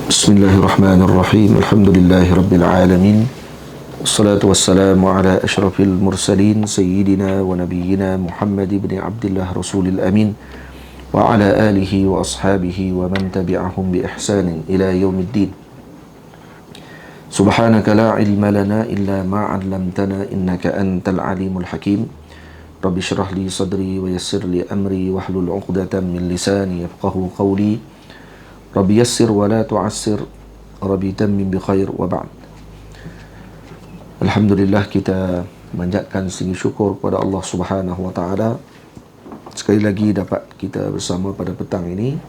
Bismillahirrahmanirrahim. Alhamdulillahirabbil alamin. Wassalatu wassalamu ala asyrafil mursalin sayyidina wa nabiyyina Muhammad ibn Abdullah Rasulil Amin wa ala alihi wa ashabihi wa man tabi'ahum bi ihsanin ila yaumiddin. Subhanaka la ilma lana illa ma 'allamtana innaka antal alimul hakim. Rabbi shrah li sadri wa yassir li amri wahlul 'uqdatam min lisani yafqahu qawli. Rabbi yassir wa la tu'assir, Rabbi tammim bi khair wa ba'd. Alhamdulillah, kita manjatkan tinggi syukur kepada Allah Subhanahu wa taala sekali lagi dapat kita bersama pada petang ini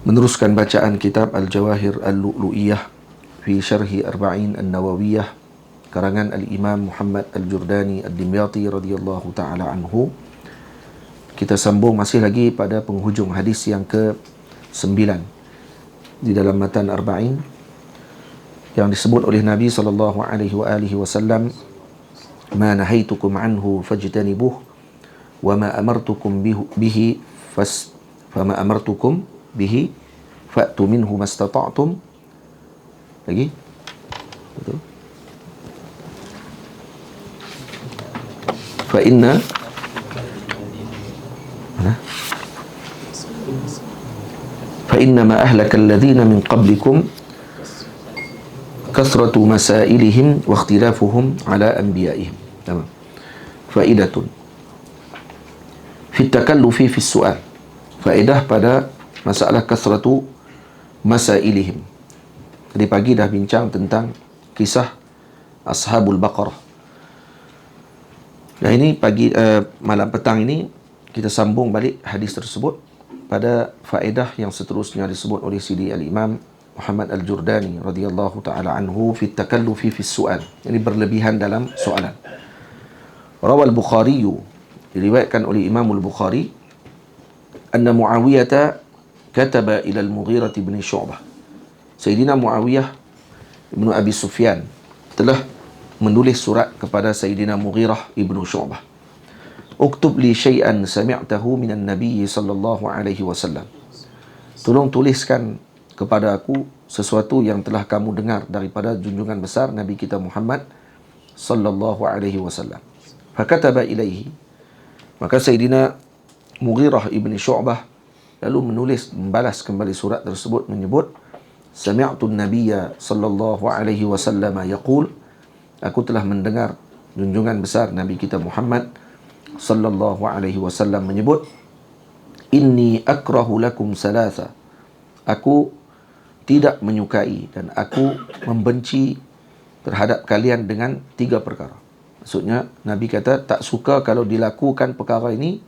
meneruskan bacaan kitab Al-Jawahir Al-Lu'lu'iyah fi Syarhi Arba'in An-Nawawiyah karangan Al-Imam Muhammad Al-Jurdani Ad-Dimyati radhiyallahu taala anhu. Kita sambung masih lagi pada penghujung hadis yang ke-9 di dalam matan Arba'in yang disebut oleh Nabi sallallahu alaihi wasallam, "Ma nahaitukum anhu fajtanibuh wa ma amartukum bihi fama amartukum bihi fa'tu minhu mastata'tum." Lagi? Betul? Fa inna فإنما أهلك الذين من قبلكم كثرة مسائلهم واختلافهم على أنبيائهم. تمام. فائدة في التكلف في السؤال. Faedah pada masalah kasratu masailihim. Tadi pagi dah bincang tentang kisah Ashabul Baqarah. Nah, ini malam petang ini kita sambung balik hadis tersebut pada faedah yang seterusnya disebut oleh Sidi Al-Imam Muhammad Al-Jurdani radhiyallahu taala anhu fi takallufi fi su'al. Ini berlebihan dalam soalan. Rawal Bukhari, diriwayatkan oleh Imam Al-Bukhari, anna Muawiyah kataba ila Al-Mughirah bin Syu'bah. Sayyidina Muawiyah bin Abi Sufyan telah menulis surat kepada Sayyidina Mughirah ibn Syu'bah. Uktub li syai'an sami'tahu minan Nabi sallallahu alaihi wasallam. Tolong tuliskan kepada aku sesuatu yang telah kamu dengar daripada junjungan besar Nabi kita Muhammad sallallahu alaihi wasallam. Fakataba ilaihi. Maka Sayyidina Mughirah ibn Syu'bah lalu membalas kembali surat tersebut menyebut, sami'tu an-nabiyya sallallahu alaihi wasallam yaqul, aku telah mendengar junjungan besar Nabi kita Muhammad sallallahu alaihi wasallam menyebut, inni akrahu lakum salasa, aku tidak menyukai dan aku membenci terhadap kalian dengan 3 perkara. Maksudnya Nabi kata tak suka kalau dilakukan perkara ini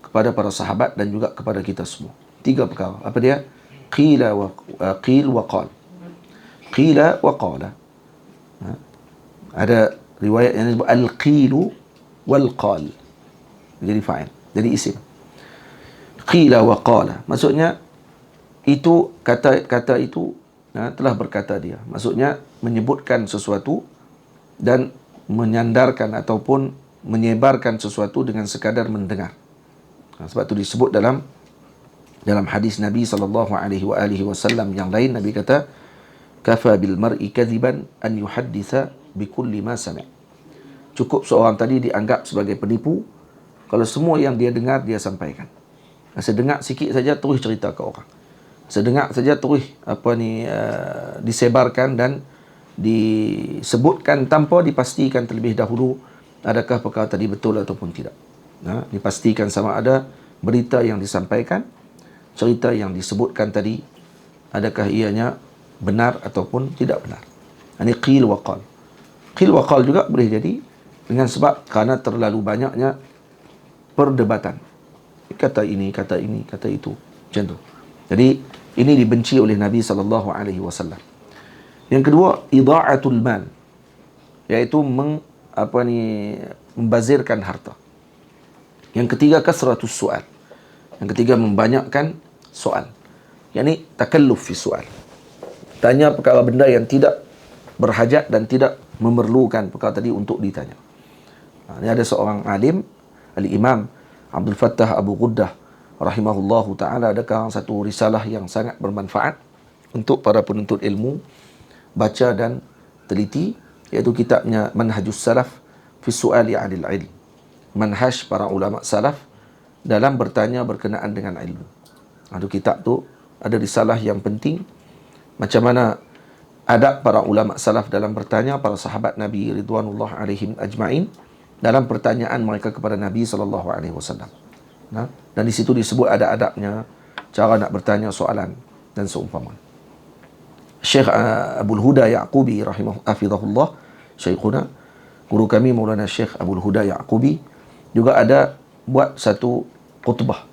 kepada para sahabat dan juga kepada kita semua. 3 perkara. Apa dia? Qil wa qal. Qila wa qala. Ada riwayat yang disebut al-qilu wal qal. Jadi fa'il, jadi isim. Qila wa qala, maksudnya itu kata itu telah berkata dia. Maksudnya menyebutkan sesuatu dan menyandarkan ataupun menyebarkan sesuatu dengan sekadar mendengar. Sebab itu disebut dalam hadis Nabi sallallahu alaihi wasallam yang lain, Nabi kata, kafa bil mar'i kadhiban an yuhadditha bi kulli ma sami'. Cukup seorang tadi dianggap sebagai penipu kalau semua yang dia dengar dia sampaikan. Sedengar sikit saja terus cerita ke orang. Sedengar saja terus disebarkan dan disebutkan tanpa dipastikan terlebih dahulu adakah perkara tadi betul ataupun tidak. Dipastikan sama ada berita yang disampaikan, cerita yang disebutkan tadi, adakah ianya benar ataupun tidak benar. Ini qil wa qal. Qil wa qal juga boleh jadi dengan sebab kerana terlalu banyaknya perdebatan. Kata ini, kata itu. Macam tu. Jadi, ini dibenci oleh Nabi sallallahu alaihi wasallam. Yang kedua, idha'atul mal, iaitu membazirkan harta. Yang ketiga, kasratus su'al. Yang ketiga, membanyakkan soal. Yakni takalluf fi su'al. Tanya perkara benda yang tidak berhajat dan tidak memerlukan perkara tadi untuk ditanya. Ini ada seorang alim, Al-Imam Abdul Fattah Abu Ghuddah rahimahullahu ta'ala, adakah satu risalah yang sangat bermanfaat untuk para penuntut ilmu baca dan teliti, iaitu kitabnya Manhajus Salaf fi Su'ali 'anil Ilm. Manhaj para ulama salaf dalam bertanya berkenaan dengan ilmu. Itu kitab tu ada risalah yang penting, macam mana adab para ulama salaf dalam bertanya, para sahabat Nabi ridwanullah alaihim ajma'in dalam pertanyaan mereka kepada Nabi sallallahu alaihi wasallam. Dan di situ disebut ada adabnya, cara nak bertanya soalan dan seumpama. Syekh Abul Huda Yaqubi rahimahullah, syekhuna, guru kami Maulana Syekh Abul Huda Yaqubi, juga ada buat satu khutbah.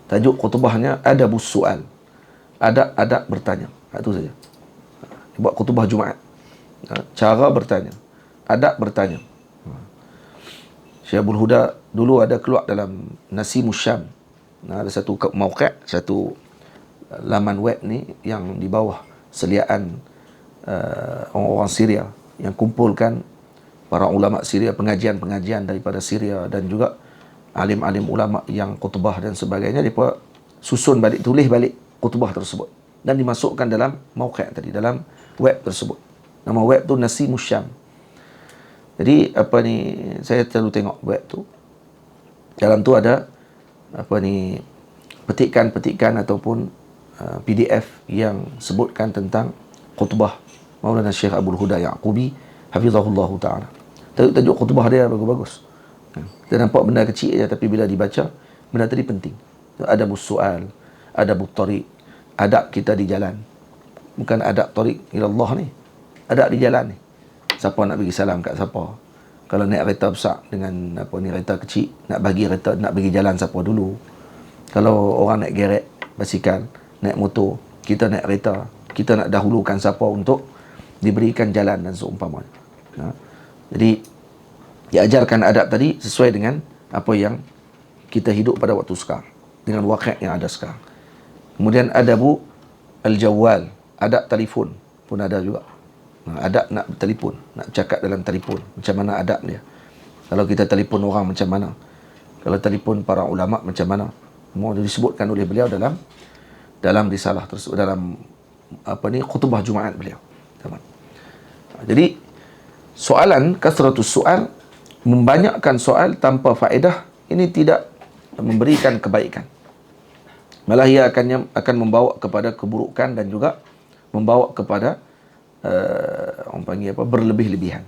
Tajuk khutbahnya Adabus Su'al, adab bertanya. Itu saja. Buat khutbah Jumaat. Cara bertanya, adab bertanya. Syekh Abul Huda dulu ada keluar dalam Nasimus Syam. Ada satu mauqi', satu laman web ni yang di bawah seliaan orang-orang Syria yang kumpulkan para ulama Syria, pengajian-pengajian daripada Syria dan juga alim-alim ulama yang khutbah dan sebagainya. Mereka susun balik, tulis balik khutbah tersebut dan dimasukkan dalam mauqi' tadi, dalam web tersebut. Nama web tu Nasimus Syam. Jadi saya selalu tengok web tu. Dalam tu ada petikan-petikan ataupun PDF yang sebutkan tentang khutbah Maulana Syekh Abul Huda Yaqubi hafizahullahu ta'ala. Tajuk khutbah dia bagus-bagus. Kita nampak benda kecil je, tapi bila dibaca, benda tadi penting. Adabus su'al, adabut tariq, adab kita di jalan. Bukan adab tariq ilallah ni, adab di jalan ni. Siapa nak bagi salam kat siapa? Kalau naik kereta besar dengan kereta kecil, nak bagi jalan siapa dulu? Kalau orang naik gerek, basikal, naik motor, kita naik kereta, kita nak dahulukan siapa untuk diberikan jalan dan seumpamanya. Jadi diajarkan adab tadi sesuai dengan apa yang kita hidup pada waktu sekarang, dengan waqi' yang ada sekarang. Kemudian adabu al-jawwal, adab telefon pun ada juga. Adab nak bertelefon, nak cakap dalam telefon, macam mana adab dia. Kalau kita telefon orang macam mana, kalau telefon para ulama macam mana, semua disebutkan oleh beliau dalam risalah tersebut, dalam khutbah Jumaat beliau. Jadi soalan, kasratus soal, membanyakkan soal tanpa faedah, ini tidak memberikan kebaikan. Malah ia akan membawa kepada keburukan dan juga membawa kepada berlebih-lebihan.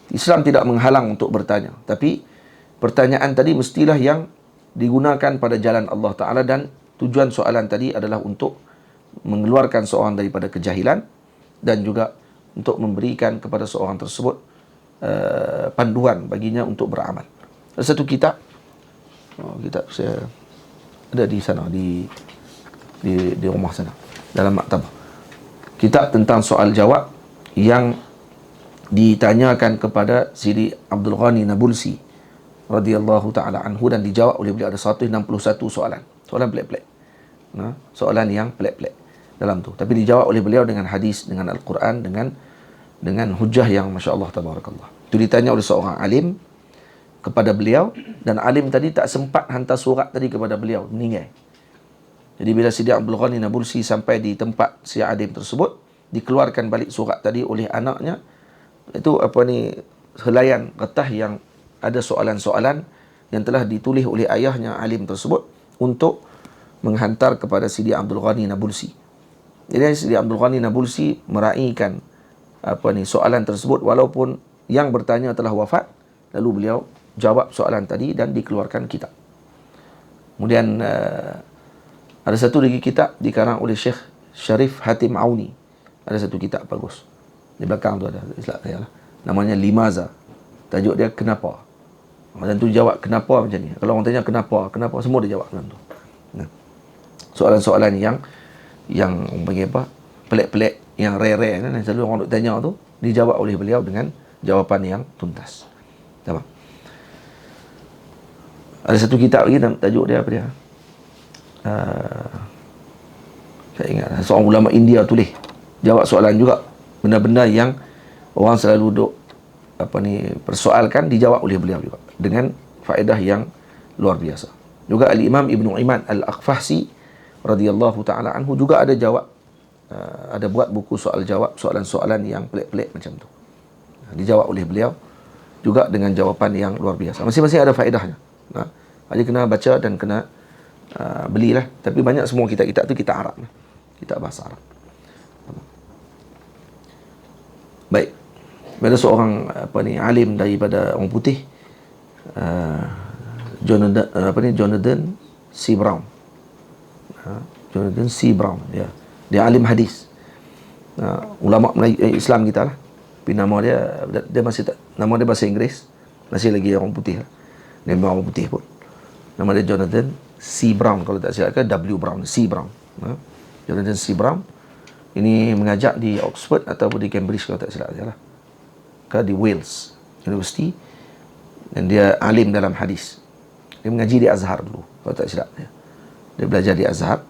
Islam tidak menghalang untuk bertanya, tapi pertanyaan tadi mestilah yang digunakan pada jalan Allah Ta'ala, dan tujuan soalan tadi adalah untuk mengeluarkan seorang daripada kejahilan dan juga untuk memberikan kepada seorang tersebut panduan baginya untuk beramal. Ada satu kitab, kitab saya ada di sana, di rumah sana, dalam maktabah. Kitab tentang soal jawab yang ditanyakan kepada Sidi Abdul Ghani Nabulsi radhiyallahu ta'ala anhu, dan dijawab oleh beliau. Ada 161 soalan pelik-pelik, soalan yang pelik-pelik dalam tu, tapi dijawab oleh beliau dengan hadis, dengan Al-Quran, dengan hujah yang Masya Allah tabarakallah. Itu ditanya oleh seorang alim kepada beliau, dan alim tadi tak sempat hantar surat tadi kepada beliau, meninggal. Jadi bila Sidi Abdul Ghani Nabulsi sampai di tempat si alim tersebut, dikeluarkan balik surat tadi oleh anaknya. Itu helaian kertas yang ada soalan-soalan yang telah ditulis oleh ayahnya alim tersebut untuk menghantar kepada Sidi Abdul Ghani Nabulsi. Jadi Sidi Abdul Ghani Nabulsi meraihkan soalan tersebut walaupun yang bertanya telah wafat. Lalu beliau jawab soalan tadi dan dikeluarkan kitab. Kemudian ada satu lagi kitab dikarang oleh Syekh Syarif Hatim Auni. Ada satu kitab bagus. Di belakang tu ada, namanya Limaza. Tajuk dia kenapa. Dan tu jawab kenapa macam ni. Kalau orang tanya kenapa, semua dia jawab dalam tu. Soalan-soalan yang pelik-pelik, yang rare-rare, yang selalu orang duk tanya tu, dijawab oleh beliau dengan jawapan yang tuntas. Tamam. Ada satu kitab lagi, tajuk dia apa dia? Saya ingat seorang ulama India tulis, jawab soalan juga, benda-benda yang orang selalu duk persoalkan, dijawab oleh beliau juga dengan faedah yang luar biasa. Juga Al-Imam Ibnu Imad Al-Aqfahsi radhiyallahu ta'ala anhu juga ada jawab ada buat buku soal jawab soalan-soalan yang pelik-pelik macam tu. Dijawab oleh beliau juga dengan jawapan yang luar biasa. Masing-masing ada faedahnya. Jadi kena baca dan kena belilah. Tapi banyak semua kitab-kitab tu kitab Arab. Kitab bahasa Arab. Baik. Ada seorang alim daripada orang putih, Jonathan C. Brown. Jonathan C. Brown, dia alim hadis. Ulama Islam kita lah. Tapi nama dia masih tak, nama dia bahasa Inggeris, masih lagi orang putih lah. Dia memang orang putih pun. Nama dia Jonathan C. Brown kalau tak silap, ke W. Brown, C. Brown. Jonathan C. Brown ini mengajar di Oxford ataupun di Cambridge kalau tak silap dia lah. Di Wales University, dan dia alim dalam hadis. Dia mengaji di Azhar dulu kalau tak silap dia belajar di Azhar,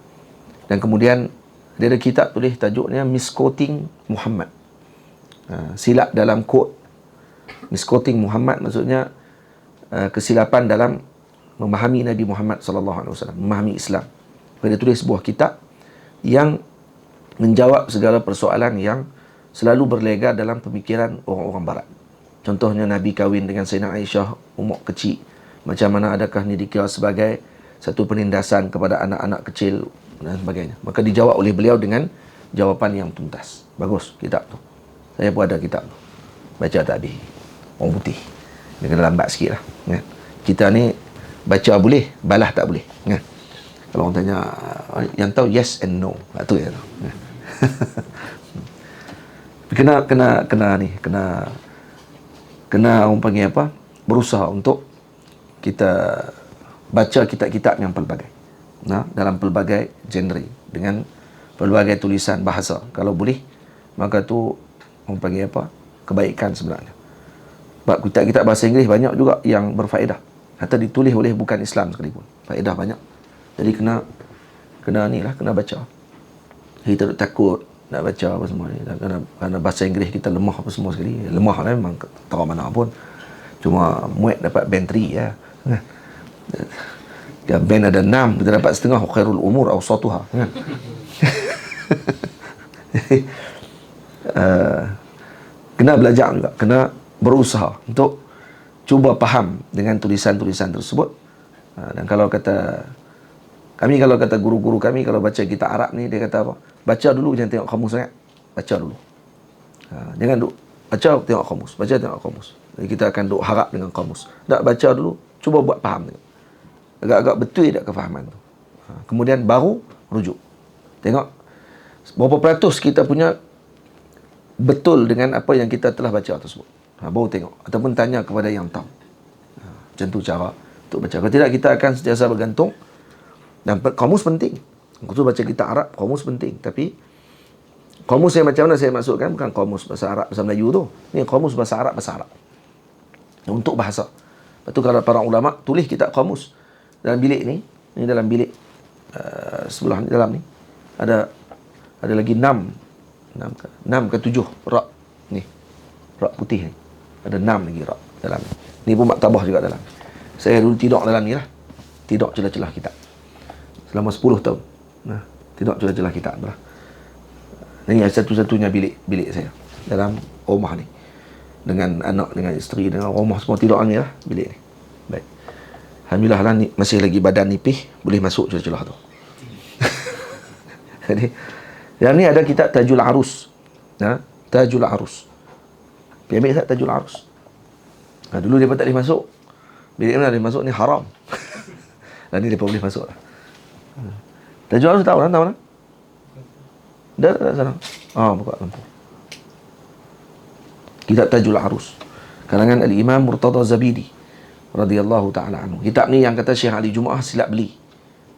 dan kemudian dia ada kitab tulis tajuknya Misquoting Muhammad, silap dalam quote. Misquoting Muhammad maksudnya kesilapan dalam memahami Nabi Muhammad SAW, memahami Islam. Dia tulis sebuah kitab yang menjawab segala persoalan yang selalu berlega dalam pemikiran orang-orang barat. Contohnya Nabi kahwin dengan Sayyidina Aisyah umur kecil. Macam mana, adakah ini dikira sebagai satu penindasan kepada anak-anak kecil dan sebagainya. Maka dijawab oleh beliau dengan jawapan yang tuntas. Bagus kitab tu. Saya pun ada kitab tu. Baca tak habis. Orang putih. Dia kena lambat sikit lah. Kan? Kita ni baca boleh, balah tak boleh. Kan? Kalau orang tanya, yang tahu yes and no. Itu ya. Kan? Kena orang panggil apa, berusaha untuk kita baca kitab-kitab yang pelbagai, dalam pelbagai genre, dengan pelbagai tulisan bahasa. Kalau boleh, maka tu orang panggil apa, kebaikan sebenarnya. Sebab kitab-kitab bahasa Inggeris banyak juga yang berfaedah, atau ditulis oleh bukan Islam sekalipun. Faedah banyak. Jadi kena baca. Kita takut nak baca apa semua ni, kerana bahasa Inggeris kita lemah apa semua sekali. Lemah lah memang, tak mana pun. Cuma muat dapat band 3 ya. Band ada 6, kita dapat setengah. Khairul umur awsatuha. Kan? Kena belajar juga, kena berusaha untuk cuba faham dengan tulisan-tulisan tersebut. Dan kalau kata guru-guru kami, kalau baca kitab Arab ni, dia kata apa? Baca dulu, jangan tengok kamus sangat. Baca dulu. Jangan duk baca tengok kamus, baca tengok kamus. Jadi kita akan duk harap dengan kamus. Tak, baca dulu, cuba buat faham tengok. Agak-agak betul tak kefahaman tu. Kemudian baru rujuk. Tengok berapa peratus kita punya betul dengan apa yang kita telah baca tersebut. Baru tengok, ataupun tanya kepada yang tahu. Macam tu cara untuk baca. Kalau tidak, kita akan sentiasa bergantung. Dan kamus penting. Aku tu baca kitab Arab, kamus penting. Tapi kamus yang macam mana saya maksudkan, bukan kamus bahasa Arab, bahasa Melayu tu. Ni kamus bahasa Arab, untuk bahasa. Lepas tu kalau para ulama tulis kitab kamus dalam bilik ni dalam bilik sebelah ni, dalam ni ada lagi 6 ke 7 rak ni. Rak putih ni. Ada 6 lagi rak dalam ni. Ni pun maktabah juga dalam. Saya dulu tidur dalam ni lah. Tidur celah-celah kitab. Selama 10 tahun. Tidur celah-celah kitab lah. Ini satu-satunya bilik saya dalam rumah ni. Dengan anak, dengan isteri, dengan rumah semua tidur ni lah, bilik ni. Baik. Alhamdulillah lah, masih lagi badan nipih, boleh masuk celah-celah tu. Jadi, yang ni ada kitab Tajul Arus. Tajul Arus. Pergi ambil tak Tajul Arus? Dulu dia pun tak boleh masuk. Bilik mana boleh masuk ni haram. Dan ni dia pun boleh masuk lah. Tajul Arus tahu lah? Dah sana. Buka lampu. Kitab Tajul Arus, karangan Al-Imam Murtada Zabidi radhiyallahu ta'ala anhu. Kitab ni yang kata Syekh Ali Jumaah silap beli.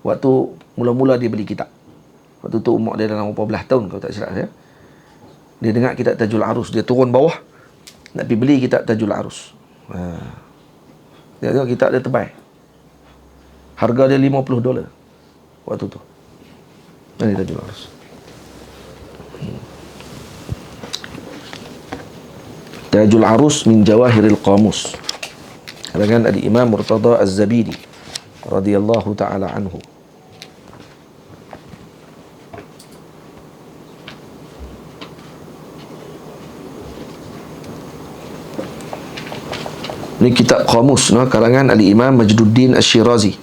Waktu mula-mula dia beli kitab. Waktu tu umur dia dalam 14 tahun kalau tak silap saya. Dia dengar kitab Tajul Arus, dia turun bawah nak pergi beli kitab Tajul Arus. Dia tengok kitab dia tebal. Harga dia $50 waktu tu. Ini Tajul Arus. Tajul Arus min Jawahiril Qamus, karangan Al-Imam Murtada Az-Zabidi radhiyallahu ta'ala anhu. Ini kitab Qamus, no, karangan Al-Imam Majduddin Asy-Syirazi.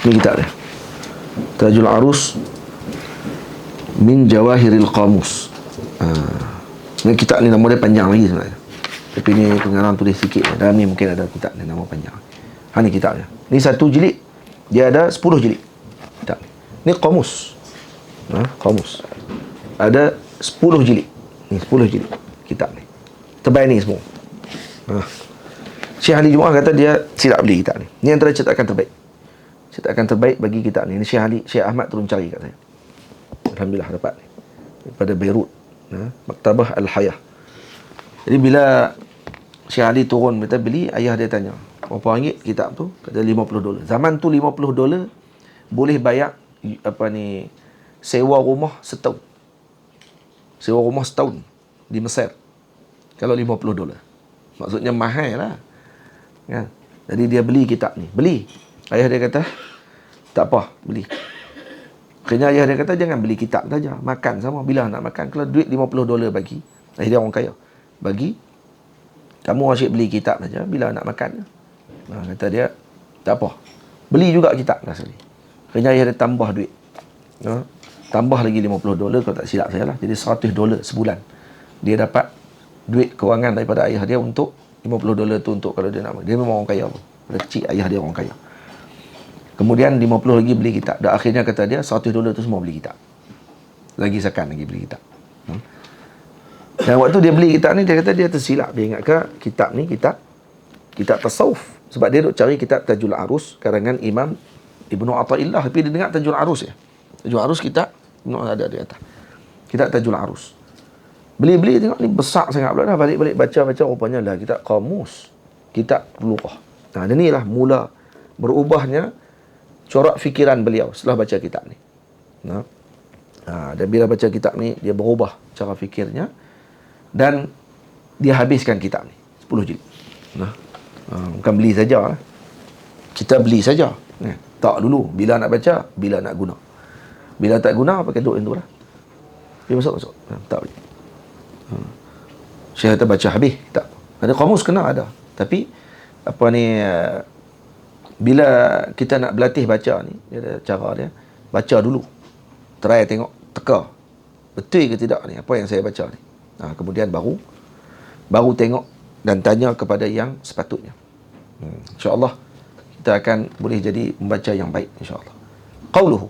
Ini kitab dia, Tajul Arus min Jawahiril Qamus. Ini kitab ni nama dia panjang lagi sebenarnya, tapi ni pengarang tulis sikit. Dalam ni mungkin ada kitab ni nama panjang. Ni kitab dia. Ni satu jilid, dia ada 10 jilid kitab ni. Ni Qamus. Qamus ada 10 jilid. Ni 10 jilid kitab ni. Tebal ni semua. Syekh Ali Jumaah kata dia silap beli kitab ni. Ni antara cetakan terbaik. Cetakan terbaik bagi kitab ni. Ni Syekh Ahmad turun cari kat saya. Alhamdulillah dapat ni. Daripada Beirut. Maktabah Al-Hayah. Jadi bila Syekh Ali turun kita beli, ayah dia tanya, berapa ringgit kitab tu? Kata $50. Zaman tu $50 boleh bayar sewa rumah setahun. Sewa rumah setahun di Mesir. Kalau $50. Maksudnya mahal lah. Kan? Jadi dia beli kitab ni. Beli. Ayah dia kata, tak apa, beli. Akhirnya ayah dia kata, jangan beli kitab saja, makan sama. Bila nak makan, kalau duit $50 bagi, ayah dia orang kaya, bagi, kamu asyik beli kitab saja, bila nak makan. Kata dia, tak apa, beli juga kitab lah sekali. Akhirnya ayah dia tambah duit. Tambah lagi $50, kalau tak silap saya lah. Jadi $100 sebulan. Dia dapat duit kewangan daripada ayah dia untuk $50 tu untuk kalau dia nak. Dia memang orang kaya. Pada kecil ayah dia orang kaya. Kemudian 50 lagi beli kitab. Dan akhirnya kata dia $100 tu semua beli kitab. Lagi sekan lagi beli kitab. Dan waktu dia beli kitab ni, dia kata dia tersilap. Dia ingat ke kitab ni kitab tasawuf. Sebab dia duk cari kitab Tajul Arus karangan Imam Ibnu Athaillah. Tapi dia dengar Tajul Arus ya. Tajul Arus kitab ada di atas. Kitab Tajul Arus. Beli-beli tengok ni besar sangat pula dah. Balik-balik baca-baca rupanya lah kitab Qamus. Kitab lughah. Dan inilah mula berubahnya corak fikiran beliau setelah baca kitab ni. Dan bila baca kitab ni, dia berubah cara fikirnya dan dia habiskan kitab ni 10 jilid. Bukan beli saja lah. Kita beli saja. Tak dulu, bila nak baca, bila nak guna. Bila tak guna, pakai duit itu lah. Dia masuk. Tak boleh. Syekh kata baca habis tak. Ada Qamus kena ada. Tapi bila kita nak berlatih baca ni, dia ada cara dia. Baca dulu. Try tengok, teka. Betul ke tidak ni apa yang saya baca ni. Kemudian baru tengok dan tanya kepada yang sepatutnya. InsyaAllah kita akan boleh jadi membaca yang baik insyaAllah. Qauluhu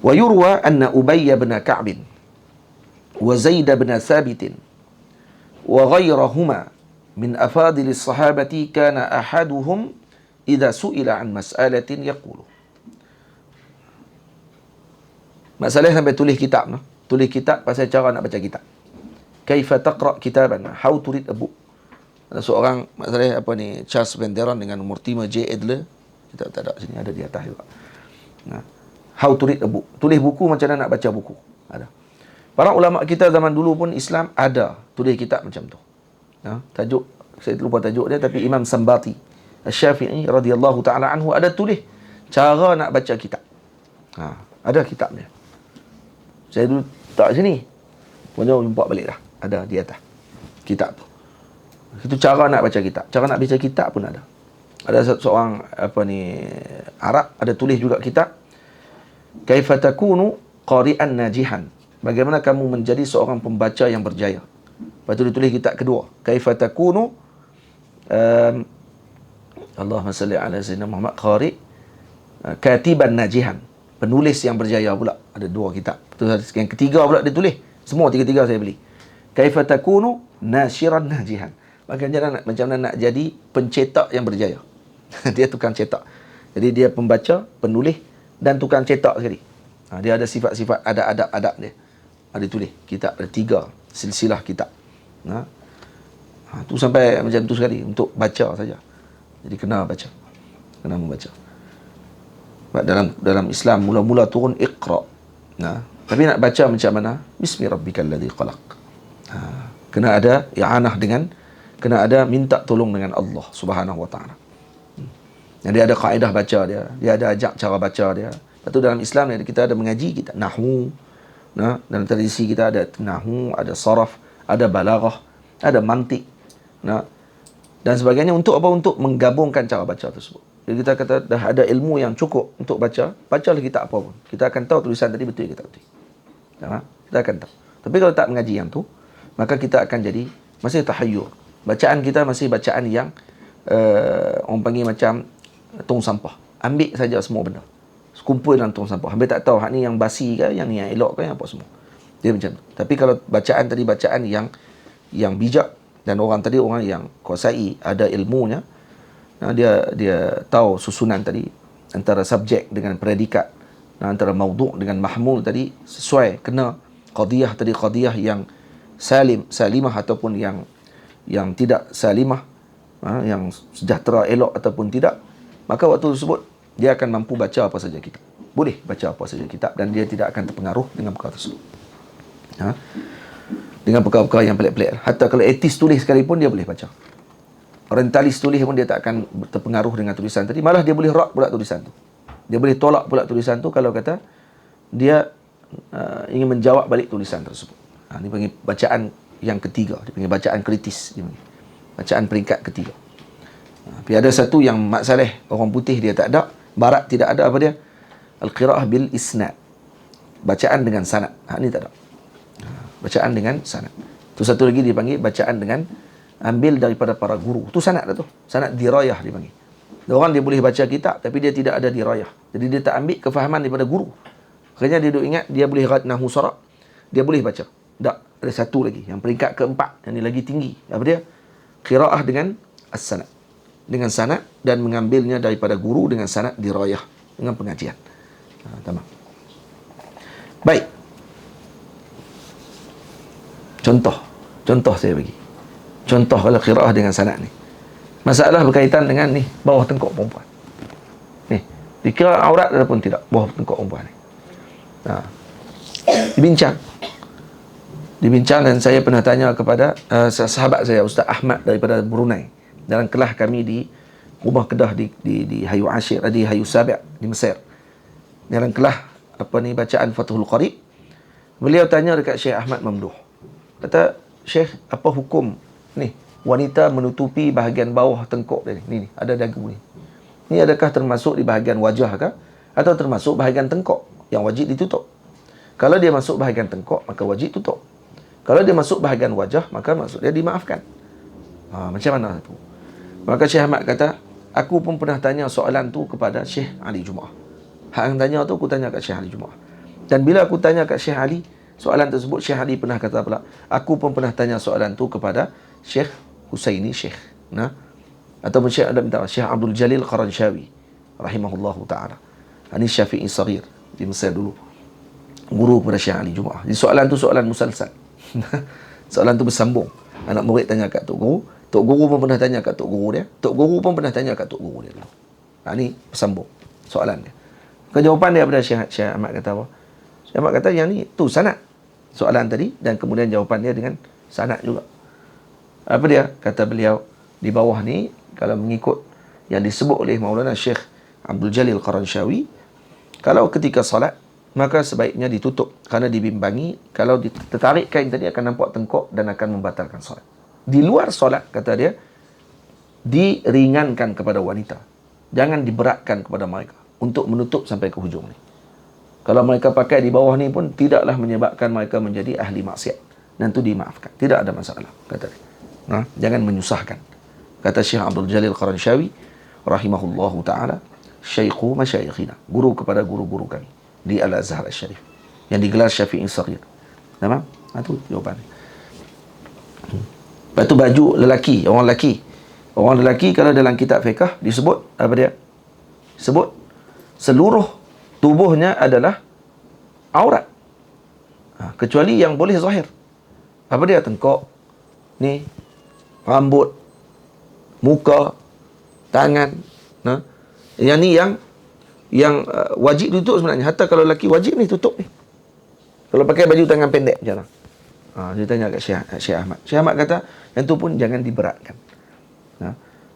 wa yurwa anna Ubay bin Ka'b wa Zaid bin Thabit wa ghayrahuma min afadilis sahabati kana ahaduhum idza su'ila an mas'alatin yaqulu. Masalah sampai tulis kitab no. Tulis kitab pasal cara nak baca kitab. Kaifa taqra kitaban? How to read a book. Ada seorang masalah Charles Van Deron dengan Mortimer J. Adler. Kita tak ada sini, ada di atas juga. How to read a book. Tulis buku macam mana nak baca buku. Ada. Para ulama kita zaman dulu pun Islam ada tulis kitab macam tu. Tajuk saya lupa tajuk dia, tapi Imam Sambati Asy-Syafi'i radhiyallahu ta'ala anhu ada tulis cara nak baca kitab. Ada kitab dia. Saya dulu tak sini. Punya jumpa balik dah. Ada di atas kitab tu. Itu cara nak baca kitab. Cara nak baca kitab pun ada. Ada seorang Arab ada tulis juga kitab. Kaifa takunu qari'an najihan. Bagaimana kamu menjadi seorang pembaca yang berjaya. Lepas tu dia tulis kitab kedua. Kaifa takunu Allahumma salli ala sayyidina Muhammad katiban najihan, penulis yang berjaya pula. Ada 2 kitab. Yang ketiga pula dia tulis. Semua tiga-tiga saya beli. Kaifa takunu nashiran najihan. Macam mana nak jadi pencetak yang berjaya. Dia tukang cetak. Jadi dia pembaca, penulis dan tukang cetak sekali. Dia ada sifat-sifat, ada adab-adab dia. Ada tulis kitab, ada 3 silsilah kitab. Tu sampai macam tu sekali untuk baca saja. Jadi kena baca, kena membaca. Dalam Islam mula-mula turun Iqra. Tapi nak baca macam mana? Bismi rabbikal ladzi khalaq. Kena ada i'anah kena ada minta tolong dengan Allah Subhanahu wa taala. Dia ada kaedah baca dia ada ajak cara baca dia. Lepas tu dalam Islam kita ada mengaji kitab nahwu, Dalam tradisi kita ada nahu, ada saraf, ada balaghah, ada mantik, dan sebagainya. Untuk apa? Untuk menggabungkan cara baca tersebut. Jadi kita kata dah ada ilmu yang cukup untuk baca lagi tak apa pun. Kita akan tahu tulisan tadi betul ke tak betul. Kita akan tahu. Tapi kalau tak mengaji yang tu, maka kita akan jadi masih tahayyur. Bacaan kita masih bacaan yang orang panggil macam tong sampah. Ambil saja semua benda. Kumpul dalam tong sampah. Hampir tak tahu hak ni yang basi ke, yang ni yang elok ke, yang apa semua. Dia macam tu. Tapi kalau bacaan tadi bacaan yang bijak, dan orang tadi orang yang kuasai, ada ilmunya, dia tahu susunan tadi antara subjek dengan predikat, antara maudhu' dengan mahmul tadi sesuai, kena qadiyah tadi qadiyah yang salimah ataupun yang tidak salimah, yang sejahtera elok ataupun tidak, maka waktu tersebut dia akan mampu baca apa saja kitab. Boleh baca apa saja kitab dan dia tidak akan terpengaruh dengan perkara tersebut. Dengan perkara-perkara yang pelik-pelik. Hatta kalau etis tulis sekalipun dia boleh baca. Orientalis tulis pun dia tak akan terpengaruh dengan tulisan tadi. Malah dia boleh rak pula tulisan tu. Dia boleh tolak pula tulisan tu kalau kata dia ingin menjawab balik tulisan tersebut. Ini panggil bacaan yang ketiga. Dia panggil bacaan kritis. Dia panggil. Bacaan peringkat ketiga. Tapi ada satu yang Mak Saleh, orang putih dia tak ada. Barat tidak ada, apa dia? Al-qira'ah bil isnad. Bacaan dengan sanad. Ini tak ada. Bacaan dengan sanad. Tu satu lagi dipanggil bacaan dengan ambil daripada para guru. Tu sanad dah tu. Sanad dirayah dipanggil. Orang dia boleh baca kitab tapi dia tidak ada dirayah. Jadi dia tak ambil kefahaman daripada guru. Makanya dia duk ingat dia boleh nahu sarab. Dia boleh baca. Tak. Ada satu lagi. Yang peringkat keempat. Yang ni lagi tinggi. Apa dia? Qira'ah dengan as-sanad. Dengan sanad dan mengambilnya daripada guru dengan sanad dirayah. Dengan pengajian. Tamam. Baik. Contoh saya bagi. Contoh kalau qiraah dengan sanad ni. Masalah berkaitan dengan ni, bawah tengkok perempuan. Ni, dikira aurat ataupun tidak, bawah tengkok perempuan ni. Dibincang dan saya pernah tanya kepada sahabat saya, Ustaz Ahmad daripada Brunei. Dalam kelas kami di rumah Kedah di Hayu Ashir, di Hayu Sabi' di Mesir. Dalam kelas bacaan Fathul Qarib, beliau tanya dekat Syekh Ahmad Mamduh. Kata, Syekh, apa hukum ni wanita menutupi bahagian bawah tengkok dia ni? Ni ada dagu ni. Ni adakah termasuk di bahagian wajah ke atau termasuk bahagian tengkok yang wajib ditutup? Kalau dia masuk bahagian tengkok, maka wajib tutup. Kalau dia masuk bahagian wajah, maka maksud dia dimaafkan. Macam mana tu? Maka Syekh Ahmad kata, aku pun pernah tanya soalan tu kepada Syekh Ali Jumaah. Hak yang tanya tu aku tanya kat Syekh Ali Jumaah. Dan bila aku tanya kat Syekh Ali soalan tersebut, Syekh Ali pernah kata pula, aku pun pernah tanya soalan tu kepada Syekh Husaini Syekh. Ataupun Syekh Abdul Jalil Qaranshawi rahimahullahu ta'ala. Ini Syafi'i Saghir di Mesir dulu. Guru kepada Syekh Ali Jumaah. Jadi soalan tu soalan musalsal. Soalan tu bersambung. Anak murid tanya kat Tok Guru. Tok Guru pun pernah tanya kat Tok Guru dia. Tok Guru pun pernah tanya kat Tok Guru dia. Ini bersambung soalan dia. Jawapan dia pada Syekh Ahmad kata apa? Syekh Ahmad kata yang ni tu sanad. Soalan tadi dan kemudian jawapan dia dengan sanad juga. Apa dia? Kata beliau, di bawah ni kalau mengikut yang disebut oleh Maulana Syekh Abdul Jalil Qaranshawi, kalau ketika salat maka sebaiknya ditutup kerana dibimbangi kalau tertarik kain tadi akan nampak tengkok dan akan membatalkan salat. Di luar salat, kata dia, diringankan kepada wanita. Jangan diberatkan kepada mereka untuk menutup sampai ke hujung ni. Kalau mereka pakai di bawah ni pun tidaklah menyebabkan mereka menjadi ahli maksiat. Dan itu dimaafkan. Tidak ada masalah, kata dia. Jangan menyusahkan. Kata Syekh Abdul Jalil Qaranshawi rahimahullahu ta'ala, Syaikhu masyayikhina, guru kepada guru-guru kami di Al-Azhar Al-Syarif yang digelar Syafi'i Saghir. Nampak? Itu jawapannya. Lepas tu baju lelaki, orang lelaki kalau dalam kitab fiqh disebut apa dia? Sebut seluruh tubuhnya adalah aurat. Kecuali yang boleh zahir. Apa dia? Tengkok, ni, rambut, muka, tangan. Yang ni yang wajib tutup sebenarnya. Hatta kalau lelaki wajib ni tutup ni. Kalau pakai baju tangan pendek macam mana? Dia tanya kat Syekh Ahmad. Syekh Ahmad kata, yang tu pun jangan diberatkan.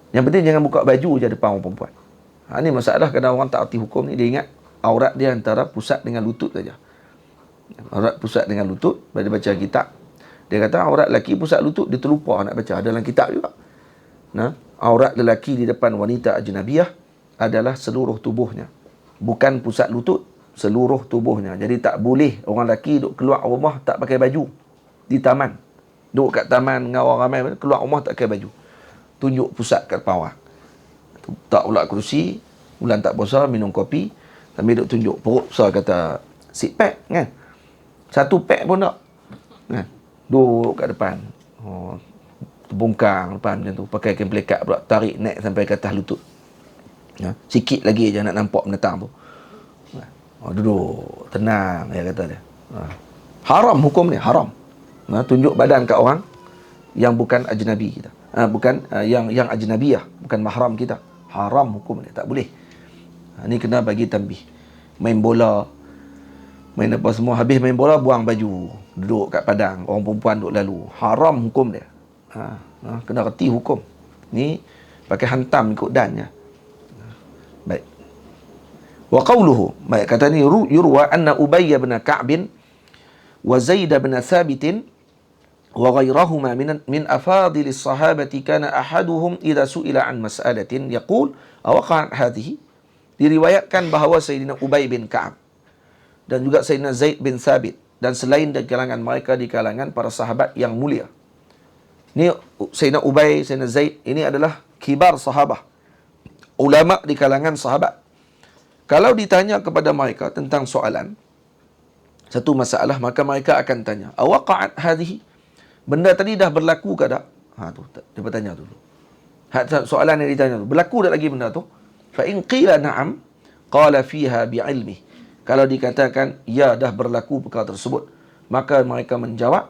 Yang penting jangan buka baju je depan orang perempuan. Ini masalah kadang orang tak erti hukum ni. Dia ingat aurat dia antara pusat dengan lutut saja. Aurat pusat dengan lutut, pada baca kitab. Dia kata aurat lelaki pusat lutut, dia terlupa nak baca. Ada dalam kitab juga. Nah, aurat lelaki di depan wanita ajnabiyah adalah seluruh tubuhnya. Bukan pusat lutut, seluruh tubuhnya. Jadi tak boleh orang lelaki duk keluar rumah tak pakai baju. Di taman. Duk kat taman dengan orang ramai, keluar rumah tak pakai baju. Tunjuk pusat kat bawah. Tak pula kerusi, bulan tak puasa, minum kopi, sambil duk tunjuk. Perut besar kata, six pack kan. Satu pack pun tak. Kan? Duduk kat depan. Terbungkang depan macam tu. Pakai kain pelikat pula. Tarik naik sampai ke atas lutut. Sikit lagi je nak nampak menetang tu. Duduk. Tenang, dia kata dia. Haram hukum ni, haram. Tunjuk badan kat orang yang bukan ajnabi kita. Yang ajnabiyah. Bukan mahram kita. Haram hukum ni, tak boleh. Ni kena bagi tambih. Main bola, main apa semua, habis main bola buang baju, duduk kat padang, orang perempuan duduk lalu. Haram hukum dia. Kena reti hukum. Ni pakai hantam ikut dannya. Baik. Wa qawluhu, baik, kata ni yurwa anna Ubay bin Ka'b wa Zaid bin Thabit wa ghayrahuma min afadil as-sahabati kana ahaduhum idza su'ila an mas'alatin yaqul awaqa'at hadhihi. Diriwayatkan bahawa Sayyidina Ubay bin Ka'ab dan juga Sayyidina Zaid bin Thabit dan selain dari kalangan mereka di kalangan para sahabat yang mulia. Ni Sayyidina Ubay, Sayyidina Zaid, ini adalah kibar sahabah, ulama di kalangan sahabat. Kalau ditanya kepada mereka tentang soalan satu masalah, maka mereka akan tanya, awaqa'at hadhihi, benda tadi dah berlaku ke tak? Tu dia bertanya dulu. Soalan yang ditanya tu, berlaku tak lagi benda tu? Fa in qila na'am qala fiha bi'ilmi. Kalau dikatakan ya dah berlaku perkara tersebut, maka mereka menjawab,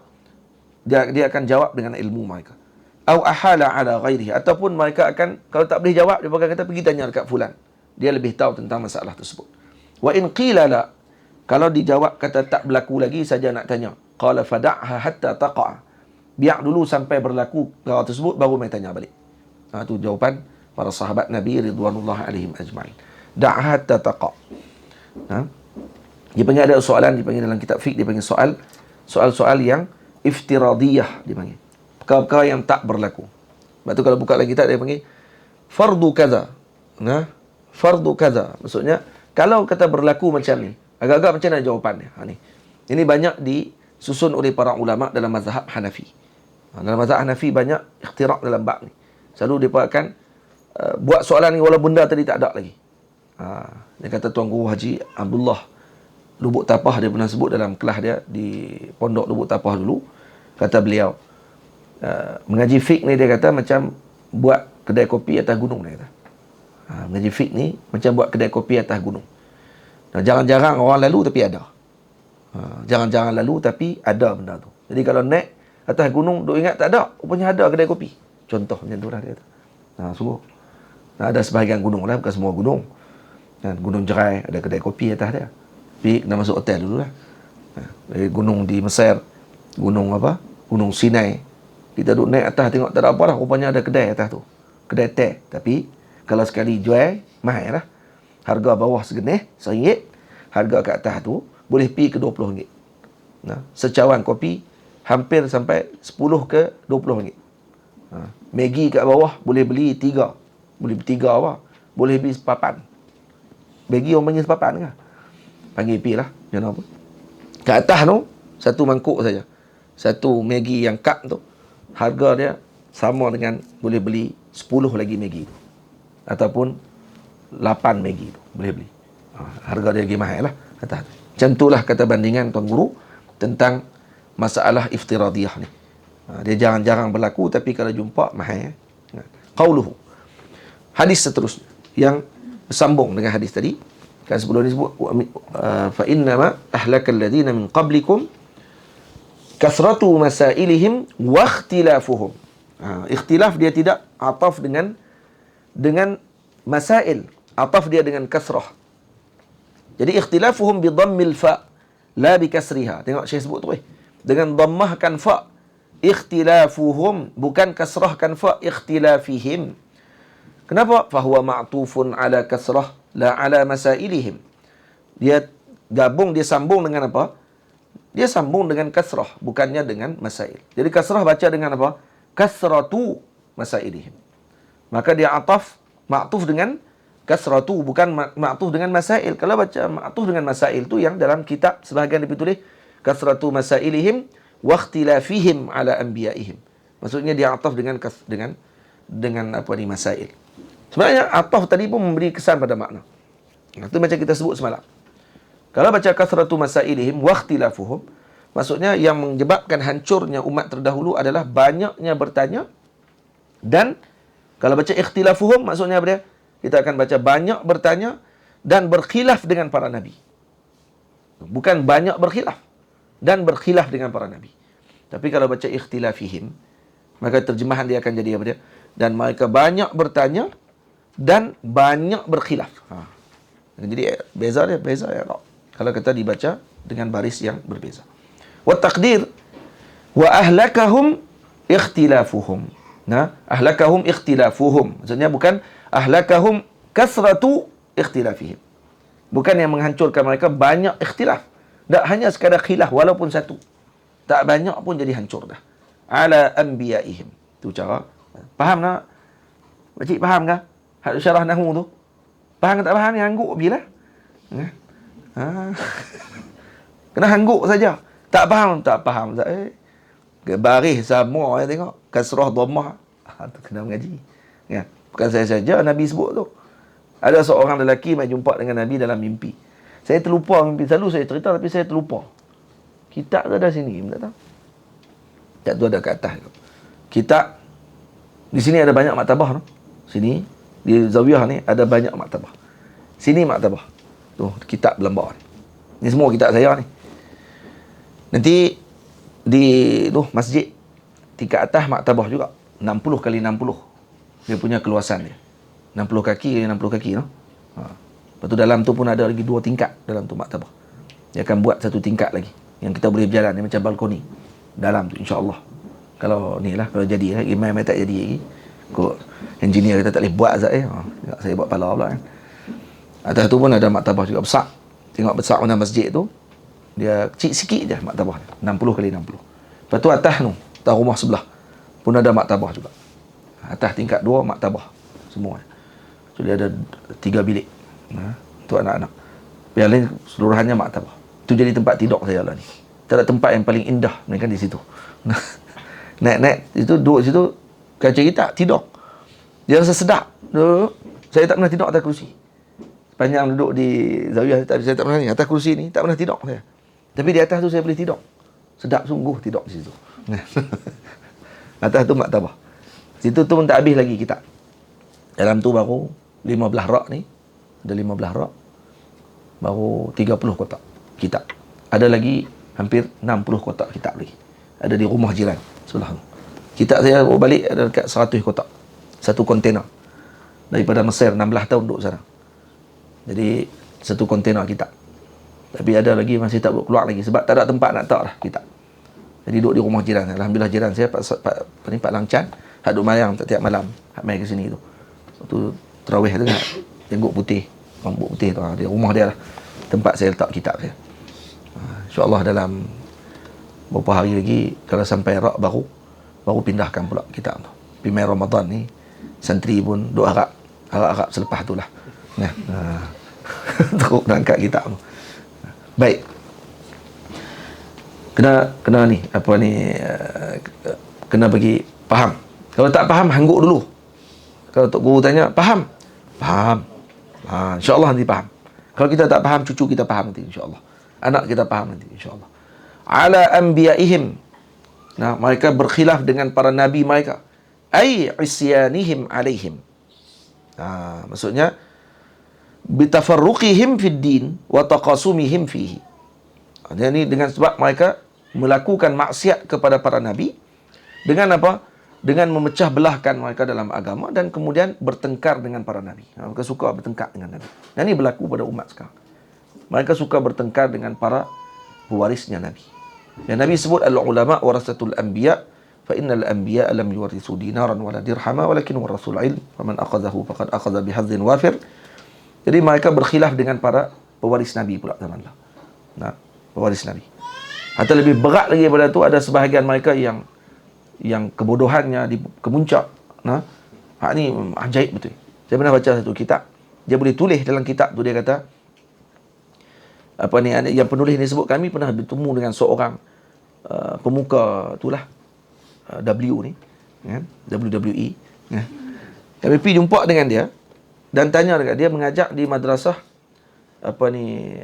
dia akan jawab dengan ilmu mereka. Au ahala ala ghairihi, ataupun mereka akan, kalau tak boleh jawab, dia akan kata pergi tanya dekat fulan, dia lebih tahu tentang masalah tersebut. Wa in qila la, kalau dijawab kata tak berlaku lagi, saja nak tanya, qala fada'ha hatta taqa', biar dulu sampai berlaku perkara tersebut baru mai tanya balik. Tu jawapan para sahabat Nabi ridwanullah alaihim ajma'in. Da'ha hatta taqa'. Dia panggil ada soalan, dipanggil dalam kitab fiqh, dia panggil soal-soal yang iftiradiyah, dia panggil. Perkara-perkara yang tak berlaku. Sebab tu kalau buka lagi kitab, dia panggil fardu kaza. Fardu kaza. Maksudnya, kalau kata berlaku macam ni, agak-agak macam mana jawapan dia? Ni. Ini banyak disusun oleh para ulama dalam mazhab Hanafi. Dalam mazhab Hanafi banyak ikhtiraq dalam bab ni. Selalu dia akan buat soalan ni walaupun benda tadi tak ada lagi. Dia kata Tuan Guru Haji Abdullah Lubuk Tapah, dia pernah sebut dalam kelas dia di Pondok Lubuk Tapah dulu. Kata beliau, mengaji fiqh ni dia kata macam buat kedai kopi atas gunung, dia kata. Mengaji fiqh ni macam buat kedai kopi atas gunung. Jarang-jarang orang lalu tapi ada. Jarang-jarang lalu tapi ada benda tu. Jadi kalau naik atas gunung, duk ingat tak ada, rupanya ada kedai kopi. Contoh macam tu lah dia kata. Sungguh. Ada sebahagian gunung lah, bukan semua gunung. Gunung Jerai ada kedai kopi atas dia. Tapi kena masuk hotel dulu lah. Dari gunung di Mesir, gunung apa? Gunung Sinai. Kita duduk naik atas tengok tak ada apa lah. Rupanya ada kedai atas tu. Kedai teh. Tapi kalau sekali jual, mahal lah. Harga bawah segenih, RM1. Harga kat atas tu boleh pergi ke RM20. Secawan kopi hampir sampai 10 ke RM20. Maggi kat bawah boleh beli 3. Boleh beli 3 apa? Boleh beli sepapan. Maggi orang panggil sepapan ke? Panggil pi lah, jangan apa. Kat atas tu, satu mangkuk saja. Satu Maggi yang cup tu, harga dia sama dengan boleh beli 10 lagi Maggi tu. Ataupun 8 Maggi tu, boleh beli. Harga dia lagi mahal lah. Atas tu. Macam itulah kata bandingan Tuan Guru tentang masalah iftiradiyah ni. Dia jarang-jarang berlaku, tapi kalau jumpa, mahal. Qauluhu. Hadis seterusnya, yang bersambung dengan hadis tadi. Kan sebelum ni sebut fa innama ahlakal ladina min qablikum kasratu masailihim wa ikhtilafuhum. Ikhtilaf dia tidak ataf dengan masail, ataf dia dengan kasrah. Jadi ikhtilafuhum bi dhammil fa la bi kasriha. Tengok Syekh sebut tu dengan dhammahkan fa. Ikhtilafuhum, bukan kasrahkan fa, ikhtilafihim. Kenapa? Fahuwa ma'tufun ala kasrah la ala masailihim. Dia gabung, dia sambung dengan apa? dia sambung dengan kasrah, bukannya dengan masail. Jadi kasrah baca dengan apa? Kasratu masailihim. Maka dia ma'tuf dengan kasratu, bukan ma'tuf dengan masail. Kalau baca ma'tuf dengan masail tu yang dalam kitab sebahagian ditulis kasratu masailihim wa ikhtilafihim ala anbiya'ihim. Maksudnya dia ataf dengan apa ni, masail. Sebenarnya ataf tadi pun memberi kesan pada makna. Itu macam kita sebut semalam. Kalau baca kasratu masailihim wa ikhtilafuhum, maksudnya yang menyebabkan hancurnya umat terdahulu adalah banyaknya bertanya, dan kalau baca ikhtilafuhum maksudnya apa dia? Kita akan baca banyak bertanya dan berkhilaf dengan para nabi. Bukan banyak berkhilaf dan berkhilaf dengan para nabi. Tapi kalau baca ikhtilafihim, maka terjemahan dia akan jadi apa dia? Dan mereka banyak bertanya dan banyak berkhilaf. Jadi beza ya. Kalau kita dibaca dengan baris yang berbeza. Wa taqdir wa ahlakahum ikhtilafuhum. Nah, ahlakahum ikhtilafuhum. Maksudnya bukan ahlakahum kasratu ikhtilafihim. Bukan yang menghancurkan mereka banyak ikhtilaf. Tak hanya sekadar khilaf walaupun satu. Tak banyak pun jadi hancur dah. Ala anbiya'ihim. Tu cara. Faham tak? Pakcik faham ke? Hak syarah nahwu tu. Faham ke tak faham ni? Hangguk bila? Kena hangguk saja. Tak faham. Baris sama ya tengok. Kasrah dhammah. Tu kena mengaji. Ya. Bukan saya saja Nabi sebut tu. Ada seorang lelaki mai jumpa dengan Nabi dalam mimpi. Saya terlupa mimpi. Selalu saya cerita tapi saya terlupa. Kitab tu ada sini. Tak tahu. Kitab tu ada kat atas. Kitab. Di sini ada banyak maktabah. No? Sini. Di Zawiyah ni ada banyak maktabah. Sini maktabah. Tu kitab belambawan. Ni semua kitab saya ni. Nanti di tu masjid tingkat atas maktabah juga. 60 kali 60. Dia punya keluasan dia. 60 kaki kali 60 kaki. No? Lepas tu dalam tu pun ada lagi 2 tingkat dalam tu maktabah. Dia akan buat 1 tingkat lagi. Yang kita boleh berjalan. Dia macam balkoni. Dalam tu insyaAllah. Kalau ni lah. Kalau jadi lah. Imam tak jadi lagi. Kok engineer kita tak boleh buat Azad saya buat pala pula kan. Atas tu pun ada maktabah juga besar. Tengok besar mana masjid tu. Dia kecil sikit je maktabah. 60 kali 60. Lepas tu atas tu. Atas rumah sebelah. Pun ada maktabah juga. Atas tingkat 2 maktabah. Semua. So dia ada 3 bilik. Untuk anak-anak. Yang lain seluruhannya maktabah. Itu jadi tempat tidur saya lah ni. Tak ada tempat yang paling indah. Mereka di situ. Naik-naik. Itu duduk situ. Kaca kita tidur. Dia rasa sedap. Saya tak pernah tidur atas kerusi. Sepanjang duduk di Zawiyah saya tak pernah ni. Atas kerusi ni tak pernah tidur saya. Tapi di atas tu saya boleh tidur. Sedap sungguh tidur di situ. Atas tu maktabah. Situ tu pun tak habis lagi kitab. Dalam tu baru 15 rak ni. Ada 15 rak. Baru 30 kotak kitab. Ada lagi hampir 60 kotak kitab lagi. Ada di rumah jiran sebelah tu. Kitab saya bawa balik ada dekat 100 kotak. Satu kontena. Daripada Mesir 16 tahun duduk sana. Jadi satu kontena kitab. Tapi ada lagi masih tak keluar lagi sebab tak ada tempat nak letak dah kitab. Jadi duduk di rumah jiran. Alhamdulillah jiran saya Pak Langcan, hak duduk mayang tiap malam, hak mai ke sini tu. Tu tarawih tu nak jenggot putih, rambut putih tu. Dia rumah dia lah. Tempat saya letak kitab saya. InsyaAllah dalam beberapa hari lagi kalau sampai rak baru pindahkan pula kitab tu. Pimai Ramadan ni santri pun duk harap selepas tu lah. Teruk nak angkat kitab tu. Baik. Kena ni apa ni kena bagi faham. Kalau tak faham hangguk dulu. Kalau tok guru tanya faham? Faham. InsyaAllah nanti faham. Kalau kita tak faham, cucu kita faham nanti insyaAllah. Anak kita faham nanti insyaAllah. Ala anbiya'ihim. Nah, mereka berkhilaf dengan para nabi mereka. Ai isyanihim alaihim. Maksudnya bitafarruqihim fid din wa taqasumihim fihi. Jadi dengan sebab mereka melakukan maksiat kepada para nabi dengan apa? Dengan memecah belahkan mereka dalam agama dan kemudian bertengkar dengan para nabi. Mereka suka bertengkar dengan nabi. Dan ini berlaku pada umat sekarang. Mereka suka bertengkar dengan para pewarisnya nabi. Yang Nabi sebut al-ulama warasatul anbiya fa innal anbiya lam yuwarithu dinaran wala dirhama walakin warasul ilm faman akhadhahu faqad akhadha bihadzin wafir. Jadi mereka berkhilaf dengan para pewaris nabi pula zaman lah. Nah, pewaris nabi. Atau lebih berat lagi daripada tu, ada sebahagian mereka yang kebodohannya di kemuncak. Nah, ni ajaib betul. Saya pernah baca satu kitab. Dia boleh tulis dalam kitab tu, dia kata apa ni, yang penulis ni sebut, kami pernah bertemu dengan seorang pemuka itulah W ni, kan? WWE, kan? Kami pergi jumpa dengan dia dan tanya dekat dia, mengajar di madrasah apa ni,